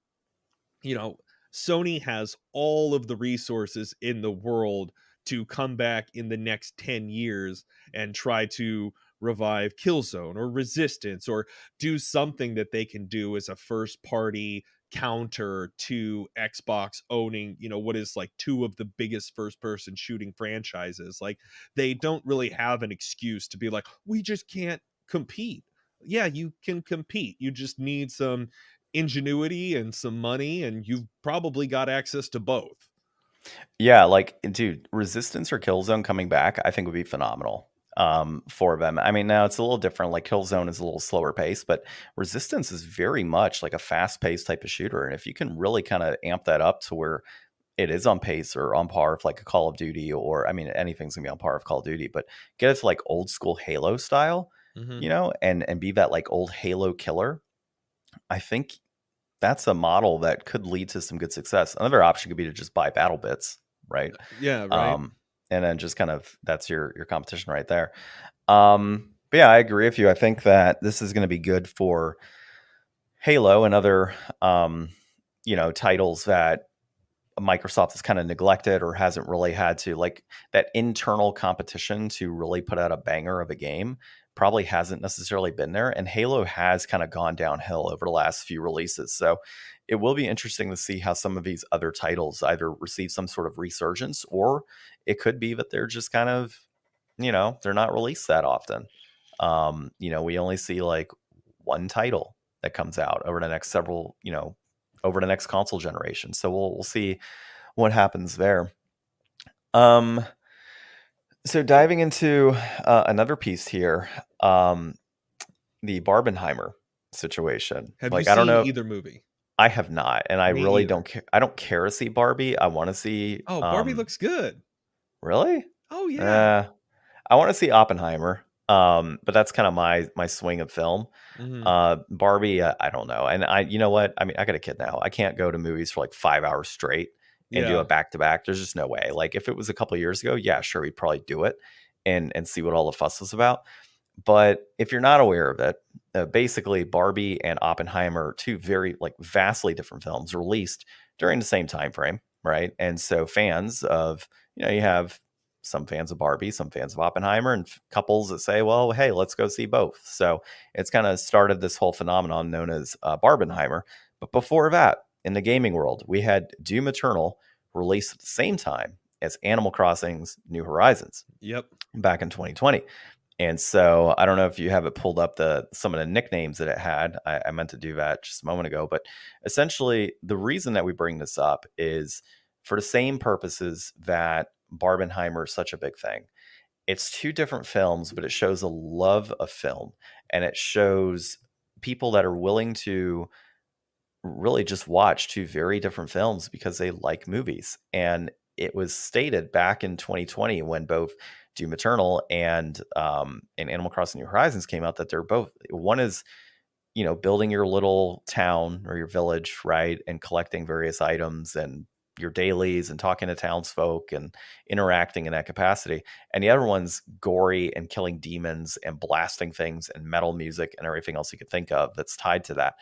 you know, Sony has all of the resources in the world to come back in the next 10 years and try to revive Killzone or Resistance or do something that they can do as a first party counter to Xbox owning, what is like two of the biggest first person shooting franchises. Like they don't really have an excuse to be like, we just can't compete. Yeah, you can compete. You just need some ingenuity and some money, and you've probably got access to both. Yeah, like, dude, Resistance or Killzone coming back, I think would be phenomenal for them. I mean, now it's a little different. Like Killzone is a little slower pace, but Resistance is very much like a fast paced type of shooter. And if you can really kind of amp that up to where it is on pace or on par with like a Call of Duty, or I mean, anything's gonna be on par with Call of Duty, but get it to like old school Halo style, and be that like old Halo killer. I think that's a model that could lead to some good success. Another option could be to just buy battle bits, right? Yeah, right. And then just kind of that's your competition right there. But yeah, I agree with you. I think that this is going to be good for Halo and other titles that Microsoft has kind of neglected or hasn't really had to, like, that internal competition to really put out a banger of a game probably hasn't necessarily been there. And Halo has kind of gone downhill over the last few releases. So it will be interesting to see how some of these other titles either receive some sort of resurgence, or it could be that they're just kind of, they're not released that often. We only see like one title that comes out over the next several, over the next console generation. So we'll see what happens there. So diving into another piece here, the Barbenheimer situation. Have like, you I don't seen know. either movie? I have not, and I Me really either. don't care. I don't care to see Barbie. I want to see. Oh, Barbie looks good. Really? Oh yeah. I want to see Oppenheimer. But that's kind of my swing of film. Barbie, I don't know. And you know what? I mean, I got a kid now. I can't go to movies for like 5 hours straight and do a back to back. There's just no way. Like if it was a couple of years ago, yeah, sure, we'd probably do it and see what all the fuss was about. But if you're not aware of it, basically Barbie and Oppenheimer are two very like vastly different films released during the same time frame, right? And so fans of, you have some fans of Barbie, some fans of Oppenheimer, and couples that say, well, hey, let's go see both. So it's kind of started this whole phenomenon known as Barbenheimer. But before that, in the gaming world, we had Doom Eternal released at the same time as Animal Crossing's New Horizons. Yep. Back in 2020. And so I don't know if you have it pulled up, some of the nicknames that it had. I meant to do that just a moment ago. But essentially, the reason that we bring this up is for the same purposes that Barbenheimer is such a big thing. It's two different films, but it shows a love of film. And it shows people that are willing to really just watch two very different films because they like movies. And it was stated back in 2020 when both Doom Eternal and Animal Crossing New Horizons came out that they're both, one is, building your little town or your village, right, and collecting various items and your dailies and talking to townsfolk and interacting in that capacity. And the other one's gory and killing demons and blasting things and metal music and everything else you could think of that's tied to that.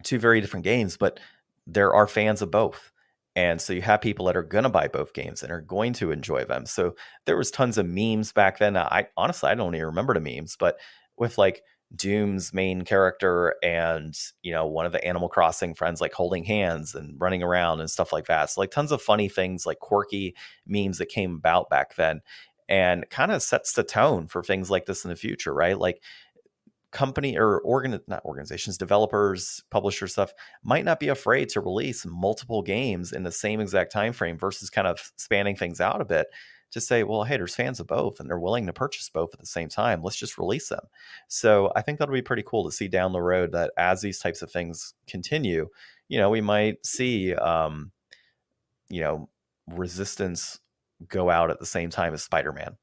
Two very different games, but there are fans of both. And so you have people that are going to buy both games and are going to enjoy them. So there was tons of memes back then. I honestly, I don't even remember the memes, but with like Doom's main character and, one of the Animal Crossing friends, like holding hands and running around and stuff like that. So like tons of funny things, like quirky memes that came about back then, and kind of sets the tone for things like this in the future, right? Like company or not organizations, developers, publishers, stuff might not be afraid to release multiple games in the same exact time frame versus kind of spanning things out a bit to say, well, hey, there's fans of both and they're willing to purchase both at the same time. Let's just release them. So I think that'll be pretty cool to see down the road that as these types of things continue, we might see Resistance go out at the same time as Spider-Man,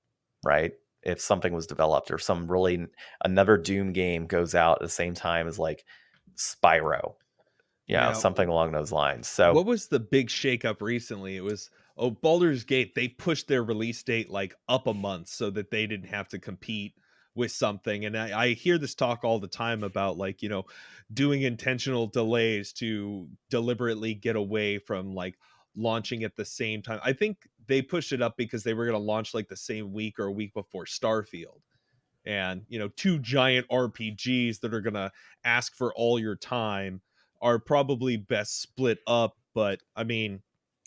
right? If something was developed, or another Doom game goes out at the same time as like Spyro, Yeah. something along those lines. So What was the big shakeup recently? It was Baldur's Gate. They pushed their release date like up a month so that they didn't have to compete with something. And I hear this talk all the time about like, doing intentional delays to deliberately get away from like launching at the same time. I think they pushed it up because they were going to launch like the same week or a week before Starfield. And two giant RPGs that are going to ask for all your time are probably best split up. But I mean,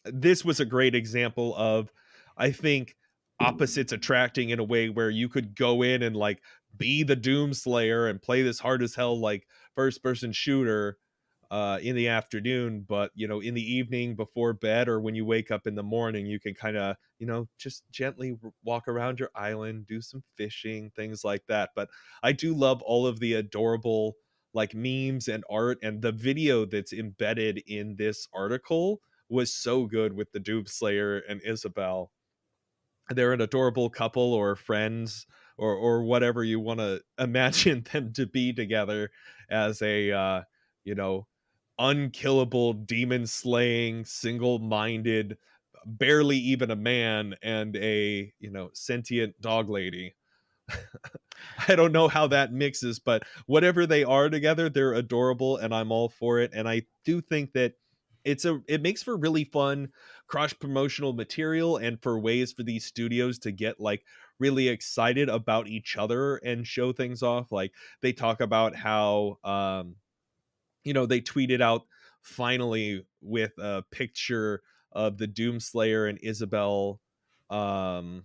this was a great example of, I think, opposites attracting in a way where you could go in and like be the Doom Slayer and play this hard as hell like first person shooter in the afternoon, but in the evening before bed or when you wake up in the morning, you can kind of just gently walk around your island, do some fishing, things like that. But I do love all of the adorable like memes and art, and the video that's embedded in this article was so good with the Doomslayer and Isabel. They're an adorable couple or friends, or whatever you want to imagine them to be together, as a you know unkillable demon slaying single-minded, barely even a man, and a sentient dog lady. I don't know how that mixes, but whatever they are together, they're adorable, and I'm all for it. And I do think that it makes for really fun cross promotional material, and for ways for these studios to get like really excited about each other and show things off. Like they talk about how they tweeted out finally with a picture of the Doomslayer and Isabel um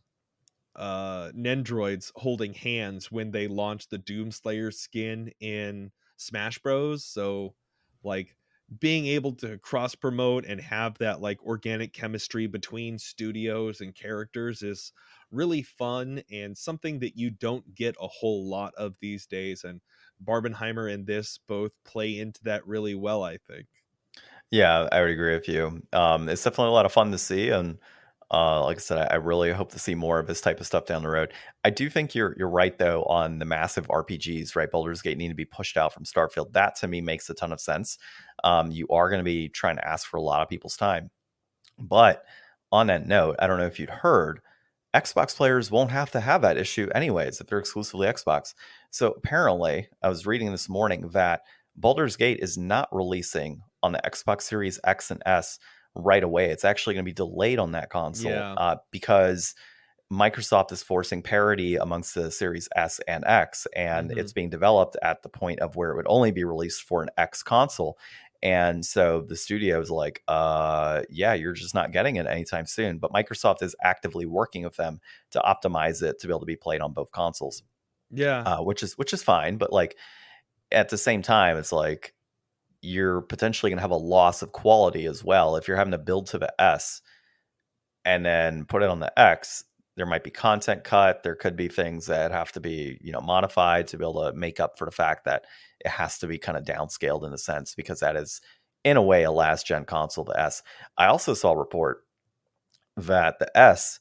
Nendroids holding hands when they launched the Doomslayer skin in Smash Bros. So like being able to cross promote and have that like organic chemistry between studios and characters is really fun, and something that you don't get a whole lot of these days. And Barbenheimer and this both play into that really well, I think. yeah, I would agree with you. It's definitely a lot of fun to see, and like I said, I really hope to see more of this type of stuff down the road. I do think you're right though on the massive RPGs, right? Baldur's Gate need to be pushed out from Starfield. That to me makes a ton of sense. You are going to be trying to ask for a lot of people's time, but on that note, I don't know if you'd heard, Xbox players won't have to have that issue anyways if they're exclusively Xbox. So apparently, I was reading this morning that Baldur's Gate is not releasing on the Xbox Series X and S right away. It's actually going to be delayed on that console Yeah. because Microsoft is forcing parity amongst the Series S and X, and Mm-hmm. it's being developed at the point of where it would only be released for an X console. And so the studio is like, yeah, you're just not getting it anytime soon. But Microsoft is actively working with them to optimize it to be able to be played on both consoles, Yeah. which is fine. But like at the same time, it's like you're potentially going to have a loss of quality as well if you're having to build to the S and then put it on the X. There might be content cut. There could be things that have to be, modified to be able to make up for the fact that it has to be kind of downscaled in a sense, because that is, in a way, a last gen console, the S. I also saw a report that the S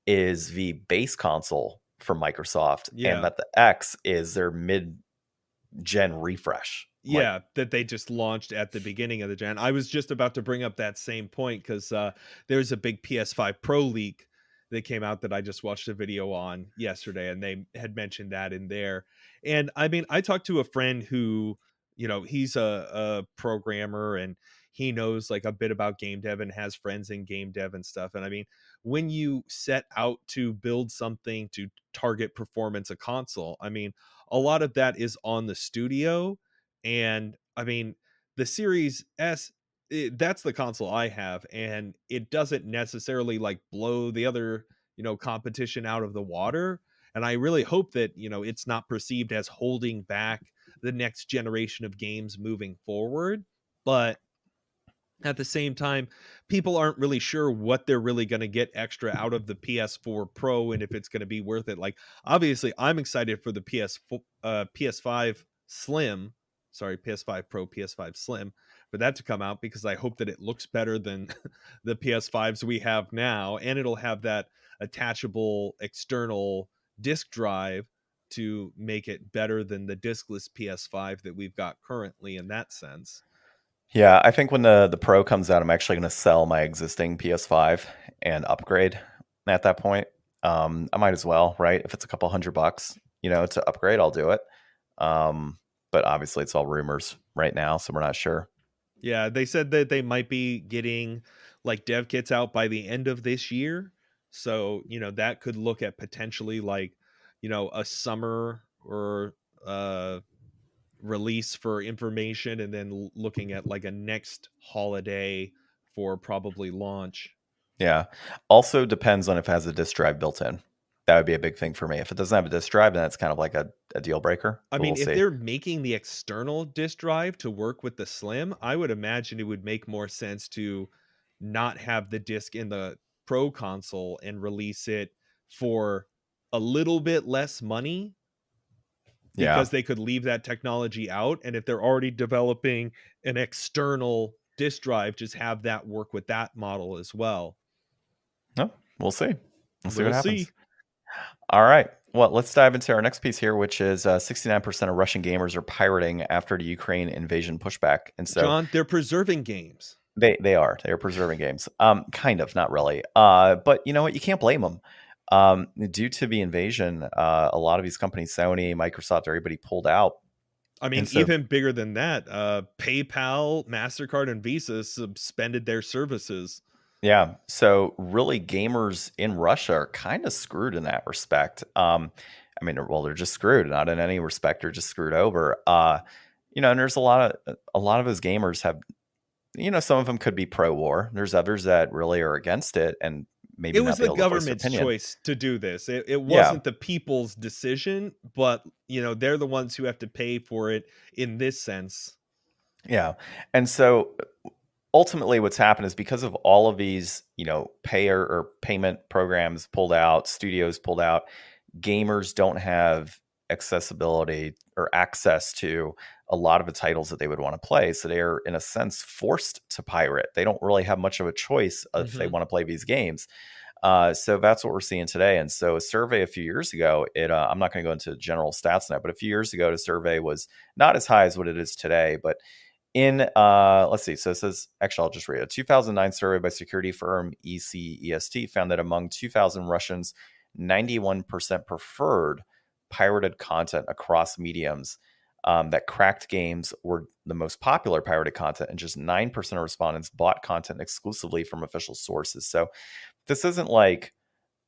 is the base console for Microsoft, and Yeah. that the X is their mid gen refresh. Like, Yeah, that they just launched at the beginning of the gen. I was just about to bring up that same point because there's a big PS5 Pro leak that came out that I just watched a video on yesterday, and they had mentioned that in there. And I mean, I talked to a friend who, he's a programmer, and he knows like a bit about game dev and has friends in game dev and stuff. And I mean, when you set out to build something to target performance a console, I mean, a lot of that is on the studio. And I mean, the Series S, that's the console I have, and it doesn't necessarily like blow the other, competition out of the water. And I really hope that, it's not perceived as holding back the next generation of games moving forward. But at the same time, people aren't really sure what they're really going to get extra out of the PS4 Pro, and if it's going to be worth it. Like, obviously, I'm excited for the PS5 Slim, PS5 Pro, PS5 Slim, for that to come out, because I hope that it looks better than the PS5s we have now, and it'll have that attachable external disk drive to make it better than the diskless PS5 that we've got currently in that sense. Yeah, I think when the Pro comes out, I'm actually going to sell my existing PS5 and upgrade at that point. I might as well, right? If it's a couple $100, to upgrade, I'll do it. But obviously, it's all rumors right now, so we're not sure. Yeah, they said that they might be getting like dev kits out by the end of this year. So, that could look at potentially like, a summer or release for information, and then looking at like a next holiday for probably launch. Yeah. Also depends on if it has a disk drive built in. That would be a big thing for me. If it doesn't have a disk drive, then it's kind of like a deal breaker. I But mean, we'll if see. they're making the external disk drive to work with the Slim, I would imagine it would make more sense to not have the disc in the Pro console and release it for a little bit less money, Yeah. because they could leave that technology out. And if they're already developing an external disk drive, just have that work with that model as well. No, we'll see. We'll see what We'll happens. see. All right. Well, let's dive into our next piece here, which is 69% of Russian gamers are pirating after the Ukraine invasion pushback. And so John, they're preserving games. they are preserving games. Kind of, not really. But you know what? You can't blame them. Due to the invasion, a lot of these companies, Sony, Microsoft, everybody pulled out. I mean, And so, even bigger than that, PayPal, MasterCard, and Visa suspended their services. yeah. So really, gamers in Russia are kind of screwed in that respect. I mean, well, they're just screwed, not in any respect. They're just screwed over. And there's a lot of those gamers have, some of them could be pro-war. There's others that really are against it and maybe It was not be the able to voice their government's opinion. choice to do this. It Yeah. wasn't the people's decision, but they're the ones who have to pay for it in this sense. Yeah. And so ultimately what's happened is because of all of these, payer or payment programs pulled out, studios pulled out, gamers don't have accessibility or access to a lot of the titles that they would want to play. So they are, in a sense, forced to pirate. They don't really have much of a choice if they want to play these games. So that's what we're seeing today. And so a survey a few years ago, I'm not going to go into general stats now, but a few years ago, the survey was not as high as what it is today. But in, let's see, so it says, actually, I'll just read it. A 2009 survey by security firm ECEST found that among 2,000 Russians, 91% preferred pirated content across mediums. That cracked games were the most popular pirated content, and just 9% of respondents bought content exclusively from official sources. So this isn't like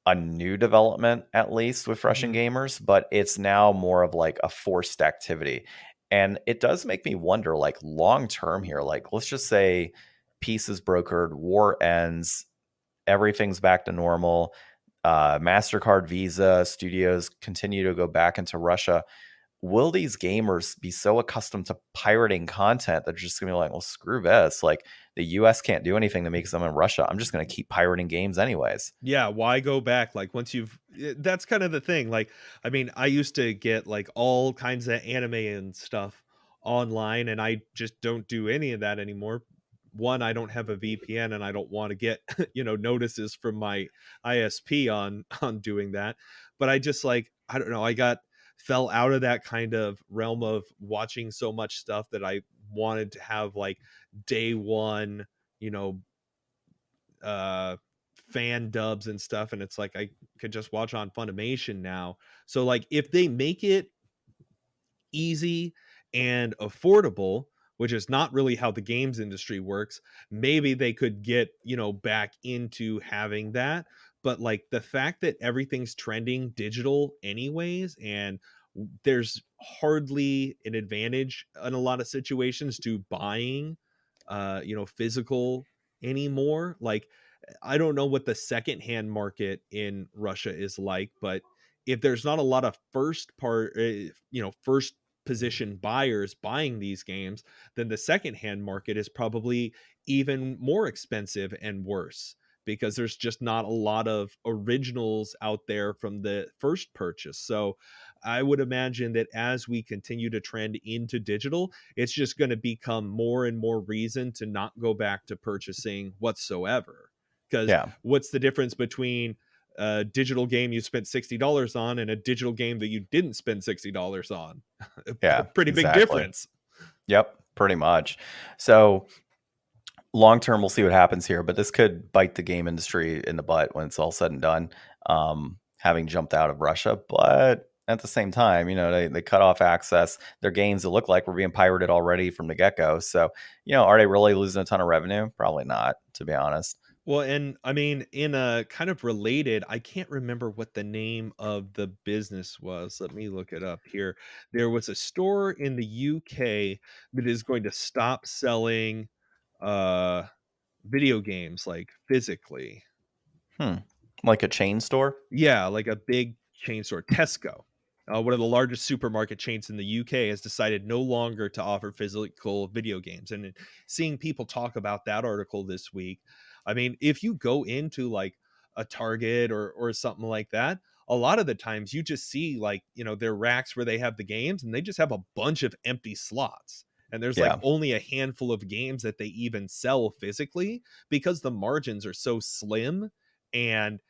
a new development, at least with Russian gamers, but it's now more of like a forced activity. And it does make me wonder, like long term here, like let's just say peace is brokered, war ends, everything's back to normal. MasterCard, Visa, studios continue to go back into Russia. Will these gamers be so accustomed to pirating content that they're just gonna be like, well, screw this. Like the US can't do anything that makes them in Russia. I'm just gonna keep pirating games anyways. Yeah, why go back? Like that's kind of the thing. Like, I mean, I used to get like all kinds of anime and stuff online, and I just don't do any of that anymore. One, I don't have a VPN, and I don't want to get notices from my ISP on doing that. But I just like, I don't know, fell out of that kind of realm of watching so much stuff that I wanted to have like day one, you know, fan dubs and stuff, and it's like I could just watch on Funimation now. So like if they make it easy and affordable, which is not really how the games industry works, maybe they could get back into having that. But like the fact that everything's trending digital anyways, and there's hardly an advantage in a lot of situations to buying physical anymore. Like I don't know what the secondhand market in Russia is like, but if there's not a lot of first position buyers buying these games, then the secondhand market is probably even more expensive and worse, because there's just not a lot of originals out there from the first purchase. So I would imagine that as we continue to trend into digital, it's just going to become more and more reason to not go back to purchasing whatsoever. Because Yeah. what's the difference between a digital game you spent $60 on and a digital game that you didn't spend $60 on? Yeah, Pretty big exactly. difference. Yep, pretty much. So long term, we'll see what happens here, but this could bite the game industry in the butt when it's all said and done, having jumped out of Russia. But at the same time, they cut off access. Their games that look like were being pirated already from the get go. So, are they really losing a ton of revenue? Probably not, to be honest. Well, and I mean, in a kind of related, I can't remember what the name of the business was. Let me look it up here. There was a store in the UK that is going to stop selling uh video games like physically. Like a chain store? Yeah, like a big chain store, Tesco. One of the largest supermarket chains in the UK has decided no longer to offer physical video games. And seeing people talk about that article this week, I mean, if you go into like a Target or something like that, a lot of the times you just see like, their racks where they have the games and they just have a bunch of empty slots. And there's like Yeah. only a handful of games that they even sell physically because the margins are so slim and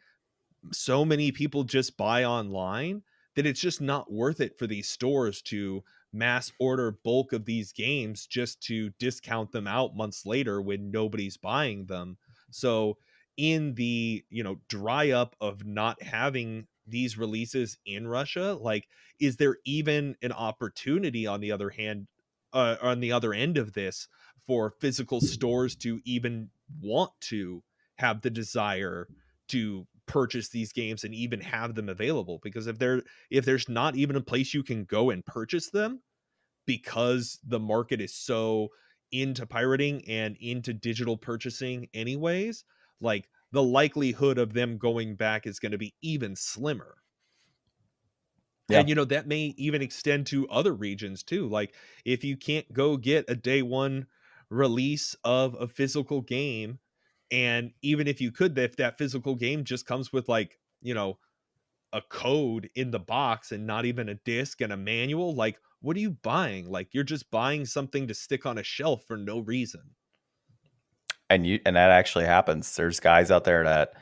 so many people just buy online that it's just not worth it for these stores to mass order bulk of these games just to discount them out months later when nobody's buying them. So in the, dry up of not having these releases in Russia, like, is there even an opportunity on the other hand, on the other end of this, for physical stores to even want to have the desire to purchase these games and even have them available? Because if there's not even a place you can go and purchase them because the market is so into pirating and into digital purchasing anyways, like, the likelihood of them going back is going to be even slimmer. Yeah. And that may even extend to other regions too. Like, if you can't go get a day one release of a physical game, and even if you could, if that physical game just comes with like, a code in the box and not even a disc and a manual, like, what are you buying? Like, you're just buying something to stick on a shelf for no reason. And that actually happens. There's guys out there that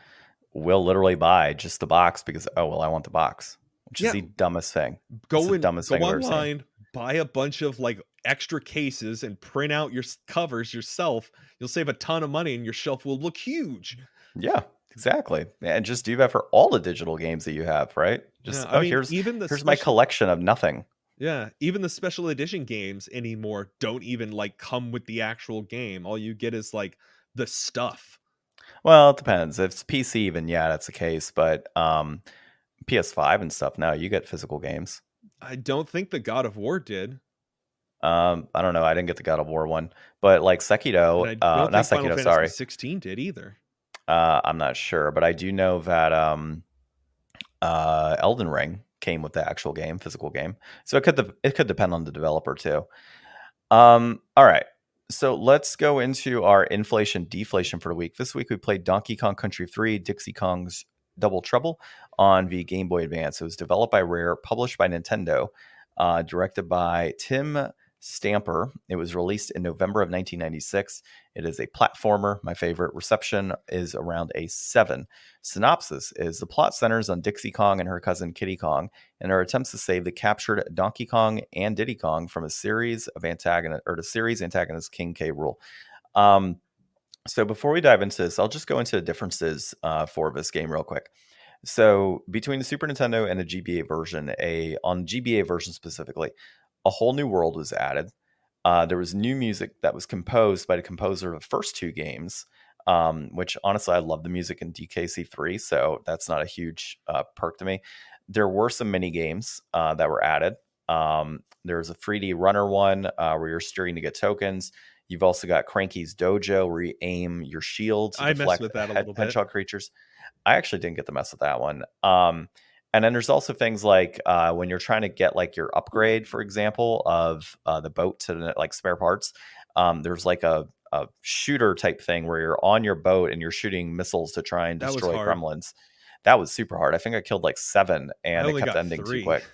will literally buy just the box because, I want the box, which is the dumbest thing. Go online, buy a bunch of like extra cases and print out your covers yourself. You'll save a ton of money and your shelf will look huge. Yeah, exactly. And just do that for all the digital games that you have, right? Just, here's my collection of nothing. Yeah, even the special edition games anymore don't even like come with the actual game. All you get is like the stuff. Well, it depends. If it's PC, even, yeah, that's the case. But PS5 and stuff, now you get physical games. I don't think the God of War did. I don't know. I didn't get the God of War one, but like Sekiro, and I don't not think Sekiro, Final Fantasy 16 did either. I'm not sure, but I do know that Elden Ring came with the actual game, physical game. So it could depend on the developer too. All right. So let's go into our inflation deflation for the week. This week we played Donkey Kong Country 3, Dixie Kong's Double Trouble on the Game Boy Advance. It was developed by Rare, published by Nintendo, directed by Tim Stamper. It was released in November of 1996. It is a platformer. My favorite. Reception is around a 7. Synopsis is: the plot centers on Dixie Kong and her cousin Kitty Kong and her attempts to save the captured Donkey Kong and Diddy Kong from the series antagonist King K. Rool. So before we dive into this, I'll just go into the differences for this game real quick. So between the Super Nintendo and the GBA version, on GBA version specifically, a whole new world was added. There was new music that was composed by the composer of the first 2 games, which honestly, I love the music in DKC3, so that's not a huge perk to me. There were some mini games that were added. There's a 3D runner one where you're steering to get tokens. You've also got Cranky's Dojo where you aim your shield to deflect with that a little bit. hedgehog creatures. I actually didn't get to mess with that one. And then there's also things like when you're trying to get like your upgrade, for example, of the boat to like spare parts. There's like a shooter type thing where you're on your boat and you're shooting missiles to try and destroy gremlins. That was super hard. I think I killed like 7 and it kept ending 3. Too quick.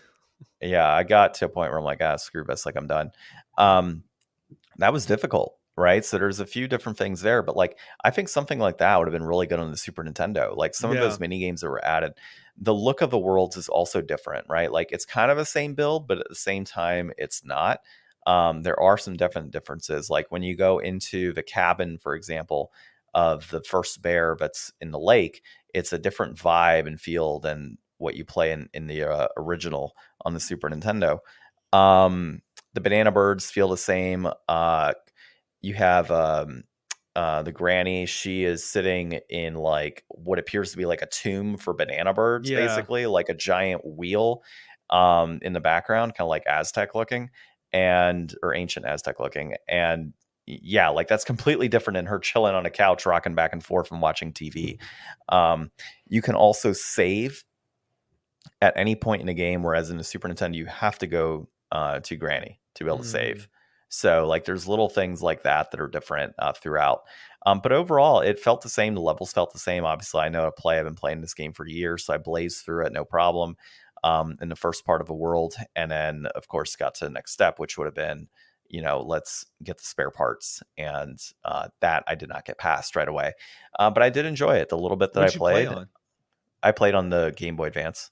Yeah, I got to a point where I'm like, screw this, like I'm done. That was difficult, right? So there's a few different things there, but like I think something like that would have been really good on the Super Nintendo. Like some of Yeah. those mini games that were added, the look of the worlds is also different, right? Like it's kind of the same build, but at the same time, it's not. There are some definite differences. Like when you go into the cabin, for example, of the first bear that's in the lake, it's a different vibe and feel than what you play in the original on the Super Nintendo. The banana birds feel the same. You have the granny. She is sitting in like what appears to be like a tomb for banana birds, Yeah. basically, like a giant wheel in the background, kind of like Aztec looking or ancient Aztec looking. And yeah, like that's completely different than her chilling on a couch, rocking back and forth and watching TV. You can also save at any point in the game, whereas in the Super Nintendo, you have to go to Granny to be able to save. So like there's little things like that that are different throughout. But overall, it felt the same. The levels felt the same. Obviously, I know how to play. I've been playing this game for years, so I blazed through it, no problem, in the first part of the world. And then, of course, got to the next step, which would have been, let's get the spare parts. And that I did not get past right away. But I did enjoy it. The little bit that What'd you play on? I played on the Game Boy Advance.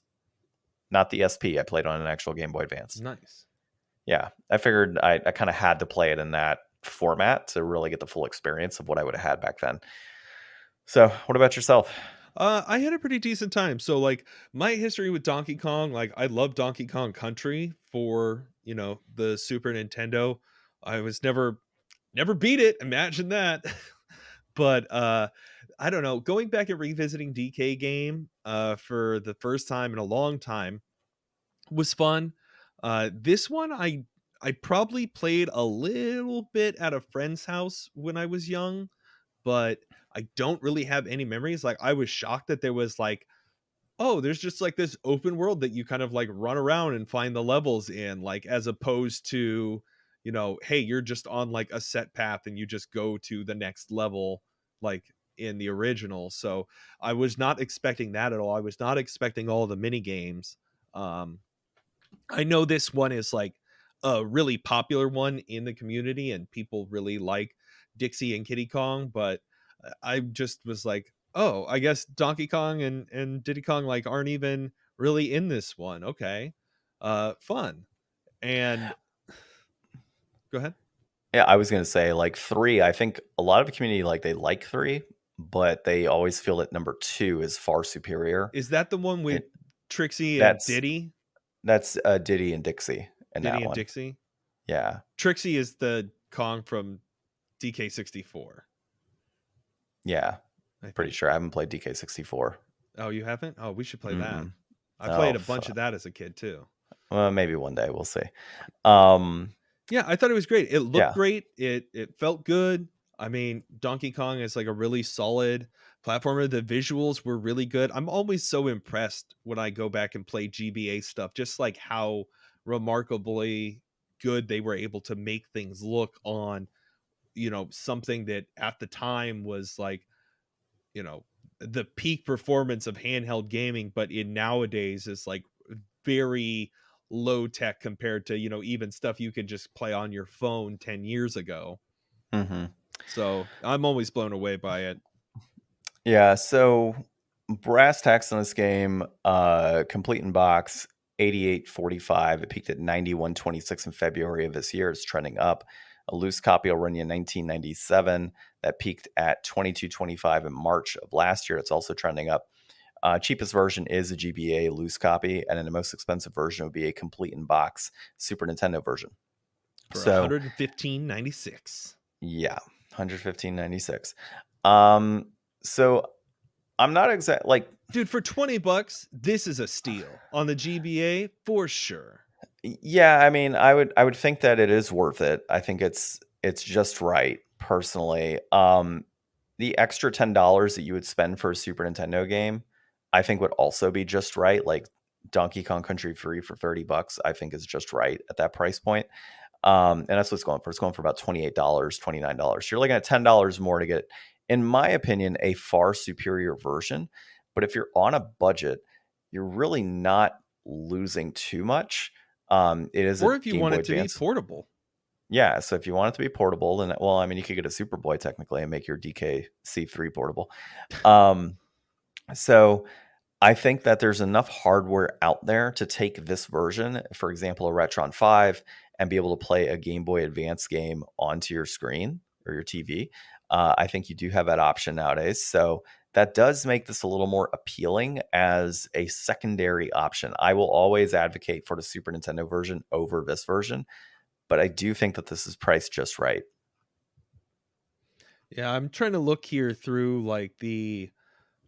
Not the SP. I played on an actual Game Boy Advance. Nice. Yeah. I figured I kind of had to play it in that format to really get the full experience of what I would have had back then. So what about yourself? I had a pretty decent time. So like my history with Donkey Kong, like I love Donkey Kong Country for, the Super Nintendo. I was never beat it. Imagine that. But I don't know, going back and revisiting DK game for the first time in a long time was fun. This one I probably played a little bit at a friend's house when I was young, but I don't really have any memories. Like I was shocked that there was like, oh, there's just like this open world that you kind of like run around and find the levels in, like as opposed to, hey, you're just on like a set path and you just go to the next level like in the original. So I was not expecting that at all. I was not expecting all the mini games. I know this one is like a really popular one in the community and people really like Dixie and Kitty Kong, but I just was like, oh, I guess Donkey Kong and Diddy Kong like aren't even really in this one. Okay. Fun. And go ahead. Yeah, I was going to say like 3. I think a lot of the community they like 3, but they always feel that number 2 is far superior. Is that the one with Trixie and That's Diddy? That's Diddy and Dixie in Diddy that and one. Dixie? Yeah. Trixie is the Kong from DK64. Yeah. Pretty sure. I haven't played DK64. Oh, you haven't? Oh, we should play that. Mm-mm. I played a bunch of that as a kid too. Well, maybe one day we'll see. Yeah, I thought it was great. It looked Yeah. great. It felt good. I mean, Donkey Kong is like a really solid platformer. The visuals were really good. I'm always so impressed when I go back and play GBA stuff, just like how remarkably good they were able to make things look on, something that at the time was like, the peak performance of handheld gaming, but in nowadays is like very low tech compared to even stuff you can just play on your phone 10 years ago. Mm-hmm. So I'm always blown away by it. Yeah, so brass tacks on this game, complete in box, 88.45. It peaked at 91.26 in February of this year. It's trending up. A loose copy will run you 1997. That peaked at 22.25 in March of last year. It's also trending up. Cheapest version is a GBA loose copy, and then the most expensive version would be a complete in box Super Nintendo version. For $115.96. Yeah, $115.96. So I'm not exact dude, for $20, this is a steal on the GBA for sure. Yeah, I mean, I would think that it is worth it. I think it's just right personally. The extra $10 that you would spend for a Super Nintendo game, I think would also be just right. Like Donkey Kong Country 3 for $30, I think is just right at that price point. And that's what it's going for. It's going for about $28, $29. You're looking at $10 more to get, in my opinion, a far superior version. But if you're on a budget, you're really not losing too much. It is or a if you Game want Boy it to Advance. be portable. Yeah, so if you want it to be portable, then you could get a Superboy technically and make your DK-C3 portable. So I think that there's enough hardware out there to take this version, for example, a Retron 5, and be able to play a Game Boy Advance game onto your screen or your TV. I think you do have that option nowadays. So that does make this a little more appealing as a secondary option. I will always advocate for the Super Nintendo version over this version, but I do think that this is priced just right. Yeah, I'm trying to look here through like the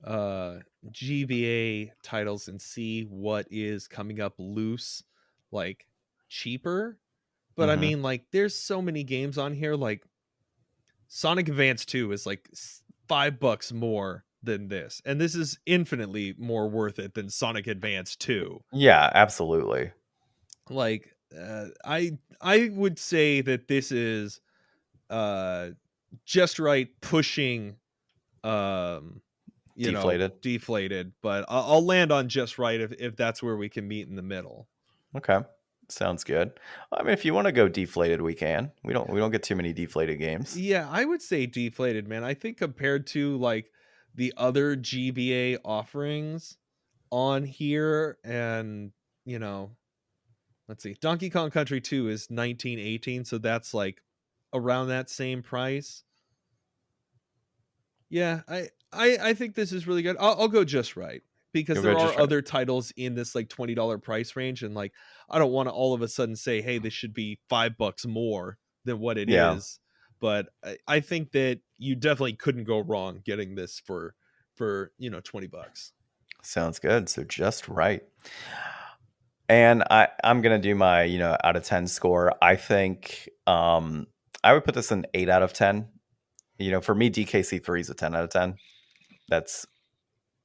GBA titles and see what is coming up loose, like cheaper. But I mean, like, there's so many games on here. Like, Sonic Advance 2 is like $5 more than this, and this is infinitely more worth it than Sonic Advance 2. Yeah, absolutely. Like, I would say that this is just right pushing deflated, but I'll land on just right if that's where we can meet in the middle. Okay, sounds good. I mean, if you want to go deflated, we can. We don't get too many deflated games. Yeah, I would say deflated, man. I think compared to like the other GBA offerings on here, and let's see, Donkey Kong Country 2 is $19.18, so that's like around that same price. Yeah, I think this is really good. I'll go just right, because there are other titles in this like $20 price range, and like I don't want to all of a sudden say, hey, this should be $5 more than what it is. But I think that you definitely couldn't go wrong getting this for $20. Sounds good. So just right. And I'm gonna do my out of 10 score. I think I would put this an 8 out of 10. For me, DKC3 is a 10 out of 10. That's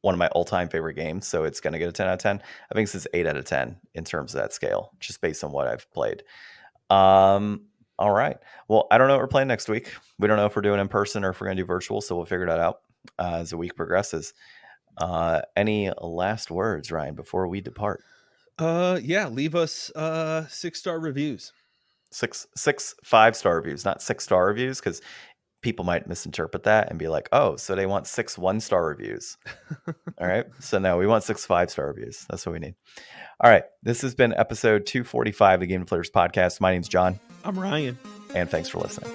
one of my all-time favorite games, so it's going to get a 10 out of 10. I think this is 8 out of 10 in terms of that scale, just based on what I've played. All right. Well, I don't know what we're playing next week. We don't know if we're doing in person or if we're going to do virtual, so we'll figure that out as the week progresses. Any last words, Ryan, before we depart? Yeah, leave us 6-star reviews. 6 5-star reviews, not 6-star reviews, because people might misinterpret that and be like, oh, so they want 6 1-star reviews. All right. So no, we want 6 5-star reviews. That's what we need. All right. This has been episode 245 of the Game Deflators Podcast. My name's John. I'm Ryan. And thanks for listening.